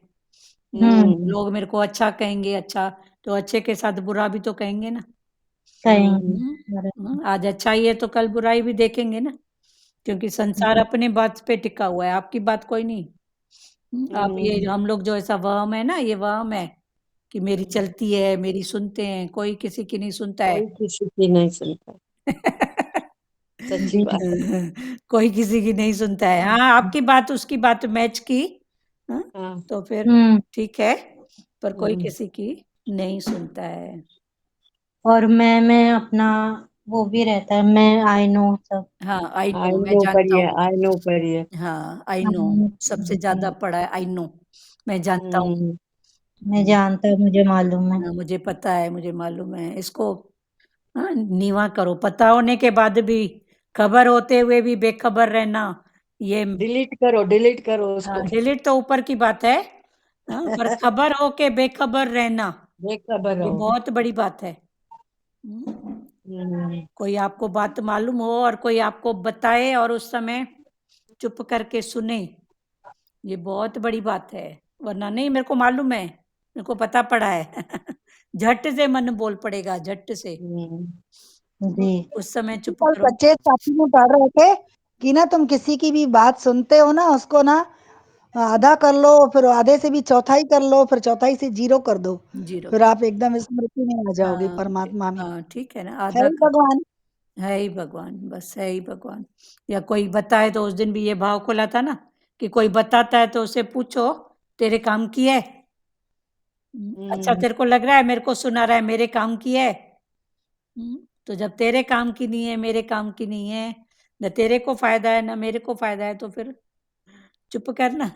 Speaker 1: लोग मेरे को अच्छा कहेंगे, अच्छा तो अच्छे के साथ बुरा भी तो कहेंगे ना।
Speaker 7: कहेंगे।
Speaker 1: आज अच्छाई है तो कल बुराई भी देखेंगे ना, क्योंकि संसार अपने बात पे टिका हुआ है, आपकी बात कोई नहीं। आप ये हम लोग जो ऐसा वहम है ना, ये वहम है कि मेरी चलती है, मेरी सुनते हैं, कोई किसी की नहीं सुनता है।
Speaker 2: कोई किसी की नहीं सुनता। सच्ची बात है।
Speaker 1: कोई किसी की नहीं सुनता है। हाँ, आपकी बात उसकी बात मैच की, हाँ,
Speaker 2: हाँ।
Speaker 1: तो फिर ठीक है, पर कोई किसी की नहीं सुनता है।
Speaker 7: और मैं अपना वो भी रहता है, मैं आई नो सब।
Speaker 1: हाँ, आई नो,
Speaker 2: आई
Speaker 1: मैं
Speaker 2: नो
Speaker 1: जानता
Speaker 2: करिए,
Speaker 1: हूँ।
Speaker 2: आई नो करिए।
Speaker 1: हाँ, आई नो, सबसे ज्यादा पढ़ा है आई नो, मैं जानता हूँ।
Speaker 7: मैं जानता हूँ, मुझे मालूम है।
Speaker 1: हाँ, मुझे पता है, मुझे मालूम है। इसको हाँ, नीवा करो। पता होने के बाद भी, खबर होते हुए भी बेखबर रहना, ये
Speaker 2: डिलीट करो उसको।
Speaker 1: हाँ, डिलीट तो ऊपर की बात है, हाँ, पर खबर हो के बेखबर रहना,
Speaker 2: बेखबर
Speaker 1: ये
Speaker 2: रहो।
Speaker 1: बहुत बड़ी बात है। कोई आपको बात मालूम हो और कोई आपको बताए और उस समय चुप करके सुने, ये बहुत बड़ी बात है। वरना नहीं, मेरे को मालूम है, मेरे को पता पड़ा है। झट से मन बोल पड़ेगा, झट से।
Speaker 7: जी।
Speaker 1: उस समय चुप
Speaker 4: कल
Speaker 1: करो।
Speaker 4: बच्चे साथी में पढ़ रहे थे कि ना, तुम किसी की भी बात सुनते हो ना, उसको ना आधा कर लो, फिर आधे से भी चौथाई कर लो, फिर चौथाई से 0 कर दो,
Speaker 1: जीरो
Speaker 4: फिर आप एकदम स्मृति में आ जाओगे
Speaker 1: हाँ,
Speaker 4: परमात्मा में।
Speaker 1: हाँ, ठीक है ना,
Speaker 4: है
Speaker 1: आधा
Speaker 4: ही भगवान।
Speaker 1: है ही भगवान, बस है ही भगवान। या कोई बताए, तो उस दिन भी ये भाव खोला था ना, कि कोई बताता है तो उसे पूछो तेरे काम की है। अच्छा, तेरे को लग रहा है मेरे को सुना रहा है, मेरे काम की है। तो जब तेरे काम की नहीं है, मेरे काम की नहीं है, न तेरे को फायदा है ना मेरे को फायदा है, तो फिर चुप करना।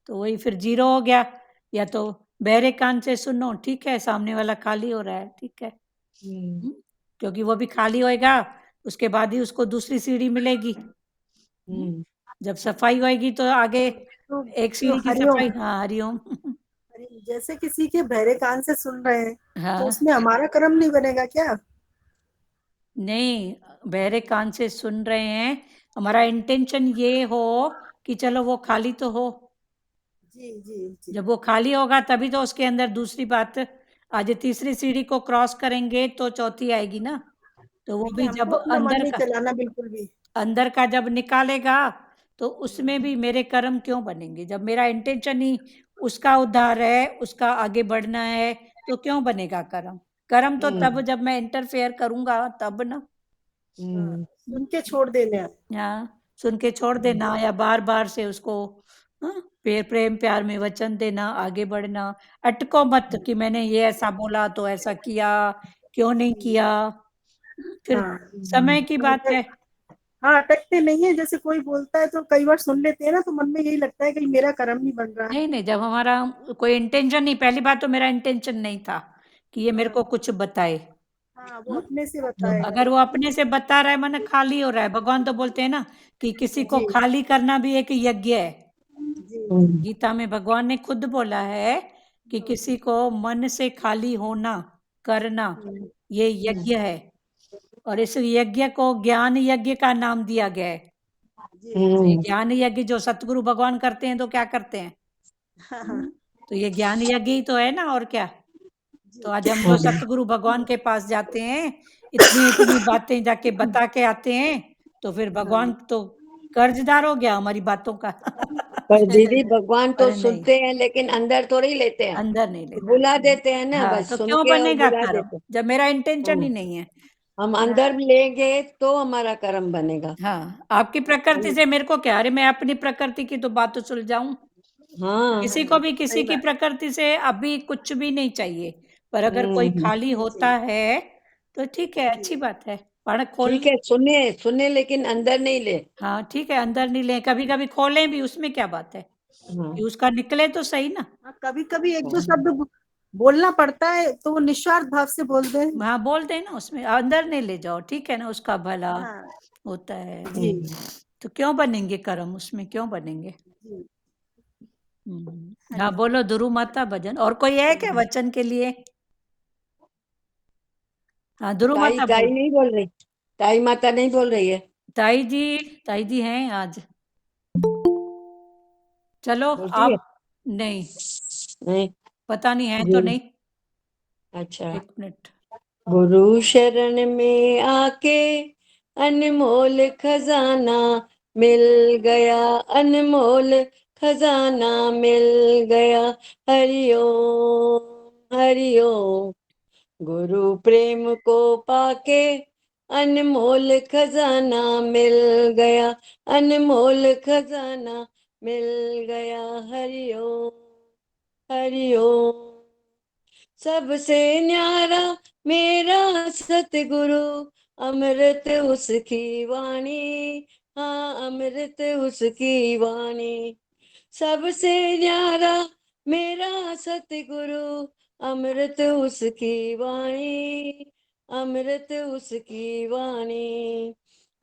Speaker 1: तो वही फिर 0 हो गया। या तो बहरे कान से सुनो, ठीक है, सामने वाला खाली हो रहा है, ठीक है। क्योंकि वो भी खाली होएगा, उसके बाद ही उसको दूसरी सीढ़ी मिलेगी। जब सफाई होएगी तो आगे
Speaker 3: तो
Speaker 1: एक सीढ़ी की
Speaker 3: हरिओम,
Speaker 1: सफाई। हाँ, हरिओम।
Speaker 3: जैसे किसी के बहरे कान से सुन रहे हैं, तो
Speaker 1: हाँ,
Speaker 3: उसमें हमारा कर्म नहीं बनेगा क्या?
Speaker 1: नहीं, बहरे कान से सुन रहे हैं, हमारा इंटेंशन ये हो कि चलो वो खाली तो हो।
Speaker 3: जी जी जी।
Speaker 1: जब वो खाली होगा तभी तो उसके अंदर दूसरी बात, आज तीसरी सीढ़ी को क्रॉस करेंगे तो चौथी आएगी ना। तो वो
Speaker 3: देखिए,
Speaker 1: भी
Speaker 3: हमको
Speaker 1: जब
Speaker 3: अपना मन नहीं चलाना बिल्कुल भी।
Speaker 1: अंदर का जब निकालेगा, तो उसमें भी मेरे कर्म क्यों बनेंगे? जब मेरा इंटेंशन ही उसका उद्धार है, उसका आगे बढ़ना है, तो क्यों बनेगा कर्म? कर्म तो तब जब मैं इंटरफेयर करूंगा तब ना।
Speaker 3: सुन के छोड़ देना।
Speaker 1: हाँ, सुन के छोड़ देना या बार बार से उसको प्रेम प्यार में वचन देना, आगे बढ़ना, अटको मत कि मैंने ये ऐसा बोला तो ऐसा किया, क्यों नहीं किया। फिर
Speaker 3: हाँ
Speaker 1: समय की बात है।
Speaker 3: हाँ, अटकते नहीं है। जैसे कोई बोलता है तो कई बार सुन लेते हैं ना, तो मन में यही लगता है कि मेरा कर्म नहीं बन रहा।
Speaker 1: नहीं नहीं, जब हमारा कोई इंटेंशन नहीं, पहली बात तो मेरा इंटेंशन नहीं था कि ये मेरे को कुछ बताए।
Speaker 3: हाँ, वो अपने से बताएगा।
Speaker 1: अगर वो अपने से बता रहा है माने खाली हो रहा है। भगवान तो बोलते हैं ना कि किसी को
Speaker 3: जी
Speaker 1: खाली करना भी एक यज्ञ है।
Speaker 3: जी
Speaker 1: गीता में भगवान ने खुद बोला है कि किसी को मन से खाली होना करना ये यज्ञ है, और इस यज्ञ को ज्ञान यज्ञ का नाम दिया गया है। ये ज्ञान यज्ञ जो सतगुरु भगवान करते हैं तो क्या करते हैं? तो ये ज्ञान यज्ञ ही तो है ना, और क्या। तो आज हम जो सतगुरु भगवान के पास जाते हैं, इतनी इतनी बातें जाके बता के आते हैं, तो फिर भगवान तो कर्जदार हो गया हमारी बातों का।
Speaker 2: पर दीदी भगवान तो
Speaker 1: पर नहीं,
Speaker 2: सुनते हैं लेकिन अंदर थोड़ी लेते हैं,
Speaker 1: अंदर नहीं लेते।
Speaker 2: बुला देते हैं ना,
Speaker 1: हाँ,
Speaker 2: बस
Speaker 1: तो
Speaker 2: सुन
Speaker 1: क्यों
Speaker 2: के और
Speaker 1: बनेगा
Speaker 2: बुला
Speaker 1: कर्म
Speaker 2: देते हैं।
Speaker 1: जब मेरा इंटेंशन ही नहीं है।
Speaker 2: हम अंदर लेंगे तो हमारा कर्म बनेगा।
Speaker 1: हाँ, आपकी प्रकृति से मेरे को क्या, अरे मैं अपनी प्रकृति की तो बात तो सुलझाऊं।
Speaker 2: हाँ
Speaker 1: किसी को भी किसी की प्रकृति से अभी कुछ भी नहीं चाहिए, पर अगर कोई
Speaker 2: हम्म,
Speaker 1: खाली होता है तो ठीक है, अच्छी बात है। पढ़ खोल,
Speaker 2: ठीक है, सुने सुने लेकिन अंदर नहीं ले।
Speaker 1: हाँ ठीक है, अंदर नहीं ले, कभी कभी खोलें भी, उसमें क्या बात है
Speaker 2: हाँ
Speaker 1: कि उसका निकले तो सही ना।
Speaker 3: कभी कभी एक दो शब्द बोलना पड़ता है, तो वो निस्वार्थ भाव से बोल दे।
Speaker 1: हाँ बोल दे ना, उसमें अंदर नहीं ले जाओ, ठीक है ना, उसका भला
Speaker 3: हाँ
Speaker 1: होता है।
Speaker 3: जी
Speaker 1: तो क्यों बनेंगे कर्म, उसमें क्यों बनेंगे।
Speaker 3: जी।
Speaker 1: हाँ बोलो ध्रुव माता भजन, और कोई है क्या वचन के लिए? हाँ ध्रुव
Speaker 2: ताई
Speaker 1: माता
Speaker 2: ताई
Speaker 1: बोल।
Speaker 2: नहीं बोल रही, ताई माता नहीं बोल रही है।
Speaker 1: ताई जी, ताई जी हैं आज। चलो
Speaker 2: बोलती है
Speaker 1: आप, नहीं
Speaker 2: नहीं।
Speaker 1: पता नहीं है तो
Speaker 2: गुरु,
Speaker 1: नहीं।
Speaker 2: अच्छा।
Speaker 1: एक मिनट।
Speaker 2: गुरु शरण में आके अनमोल खजाना मिल गया, अनमोल खजाना मिल गया। हरिओम हरिओम। गुरु प्रेम को पाके अनमोल खजाना मिल गया, अनमोल खजाना मिल गया। हरिओम हरिओम। सबसे न्यारा मेरा सतगुरु, अमृत उसकी वाणी, हाँ अमृत उसकी वाणी। सबसे न्यारा मेरा सतगुरु, अमृत उसकी वाणी, अमृत उसकी वाणी।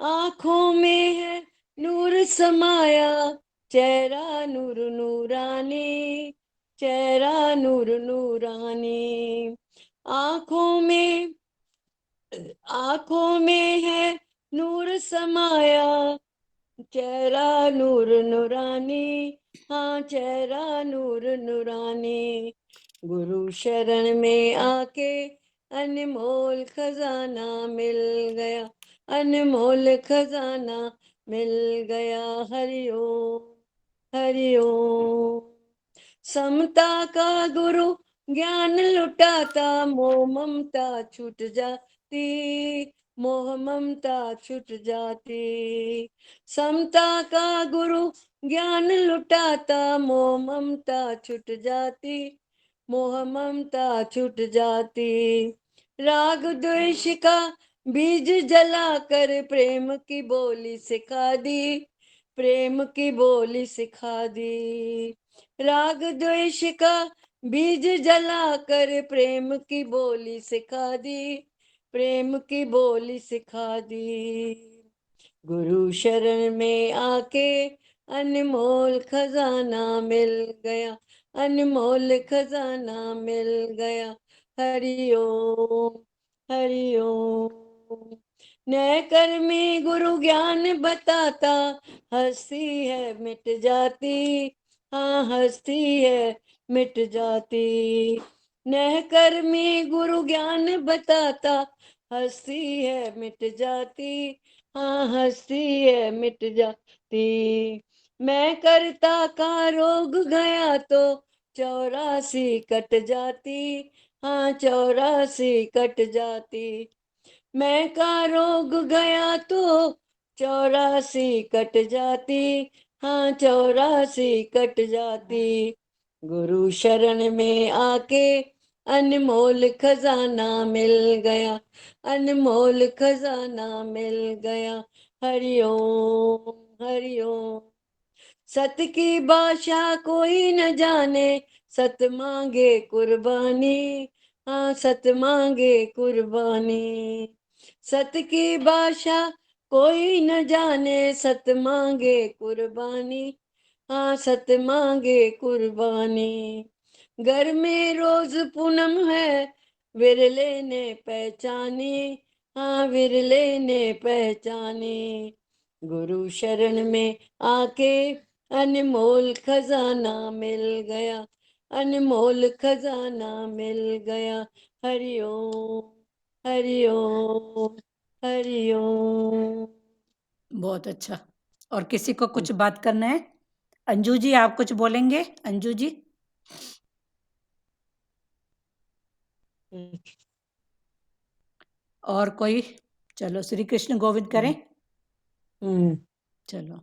Speaker 2: आंखों में है नूर समाया, चेहरा नूर नूरानी, चेहरा नूर नूरानी। आंखों में है नूर समाया, चेहरा नूर नूरानी, हाँ चेहरा नूर नूरानी। गुरु शरण में आके अनमोल खजाना मिल गया, अनमोल खजाना मिल गया। हरिओम हरिओम। समता का गुरु ज्ञान लुटाता, मोह ममता छूट जाती, मोह ममता छूट जाती। समता का गुरु ज्ञान लुटाता, मोह ममता छूट जाती, मोह ममता छूट जाती। राग द्वेष का बीज जलाकर प्रेम की बोली सिखा दी, प्रेम की बोली सिखा दी। राग द्वेष का बीज जलाकर प्रेम की बोली सिखा दी, प्रेम की बोली सिखा दी। गुरु शरण में आके अनमोल खजाना मिल गया, अनमोल खजाना मिल गया। हरिओम हरिओम। नए कर्मी गुरु ज्ञान बताता, हंसी है मिट जाती, हाँ हंसी है मिट जाती। नए कर्मी गुरु ज्ञान बताता, हंसी है मिट जाती, हाँ हंसी है मिट जाती। मैं करता का रोग गया तो 84 कट जाती, हाँ 84 कट जाती। मैं का रोग गया तो 84 कट जाती, हाँ 84 कट जाती। गुरु शरण में आके अनमोल खजाना मिल गया, अनमोल खजाना मिल गया। हरिओम हरिओम। सत की भाषा कोई न जाने, सत मांगे कुर्बानी, हाँ सत मांगे कुर्बानी। सत की भाषा कोई न जाने, सत मांगे कुर्बानी, हाँ सत मांगे कुर्बानी। घर में रोज पूनम है, विरले ने पहचानी, हाँ विरले ने पहचानी। गुरु शरण में आके अनमोल खजाना मिल गया, अनमोल खजाना मिल गया। हरिओम हरिओम हरिओम।
Speaker 1: बहुत अच्छा। और किसी को कुछ बात करना है? अंजू जी, आप कुछ बोलेंगे? अंजू जी। और कोई? चलो श्री कृष्ण गोविंद करें। चलो।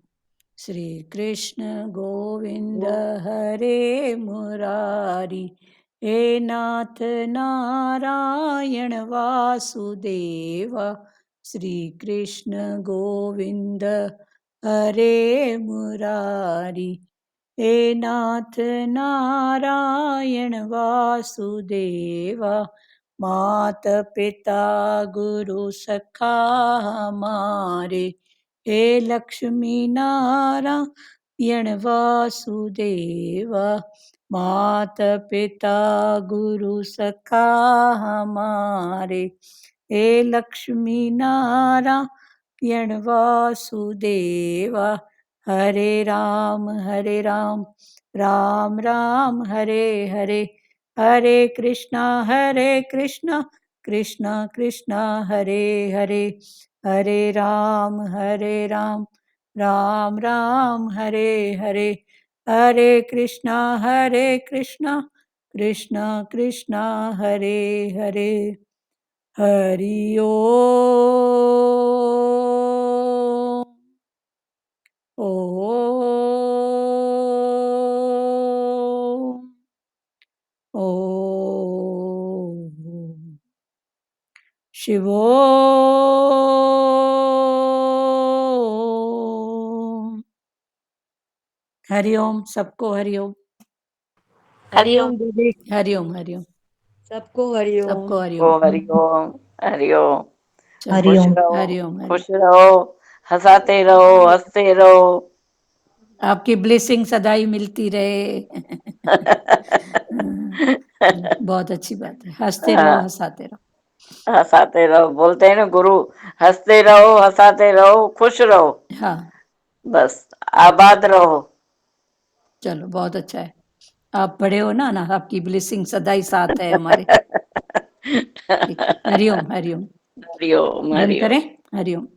Speaker 1: श्री कृष्ण गोविंद हरे मुरारी, हे नाथ नारायण वासुदेवा। श्री कृष्ण गोविंद हरे मुरारी, हे नाथ नारायण वासुदेवा। मात पिता गुरु सखा हमारे, हे लक्ष्मी नारायण वासुदेवा। मात पिता गुरु सखा हमारे, हे लक्ष्मी नारायण वासुदेवा। हरे राम राम राम हरे हरे, हरे कृष्णा कृष्णा कृष्णा हरे हरे। हरे राम राम राम हरे हरे, हरे कृष्णा कृष्णा कृष्णा हरे हरे। हरि ओम शिवो हरिओम। सबको हरिओम।
Speaker 2: हरिओम दीदी।
Speaker 1: हरिओम हरिओम।
Speaker 2: सबको हरिओम।
Speaker 1: सबको हरिओम।
Speaker 5: हरिओम हरिओम।
Speaker 1: चलो।
Speaker 5: खुश
Speaker 7: हरिओम।
Speaker 5: रहो,
Speaker 1: हरिओम
Speaker 5: खुश रहो, हंसाते रहो, हंसते रहो।
Speaker 1: आपकी ब्लेसिंग सदाई मिलती रहे। बहुत अच्छी बात है। हंसते रहो, हंसाते रहो।
Speaker 5: हंसाते रहो, बोलते हैं ना गुरु, हंसते रहो, हंसाते रहो, खुश रहो,
Speaker 1: हाँ।
Speaker 5: बस आबाद रहो।
Speaker 1: चलो, बहुत अच्छा है। आप बड़े हो ना, आपकी ब्लेसिंग सदाई साथ है हमारे। ठीक है। हरिओम हरिओम।
Speaker 5: हरिओम
Speaker 1: बंद
Speaker 5: हरिओम।
Speaker 1: करें? हरिओम।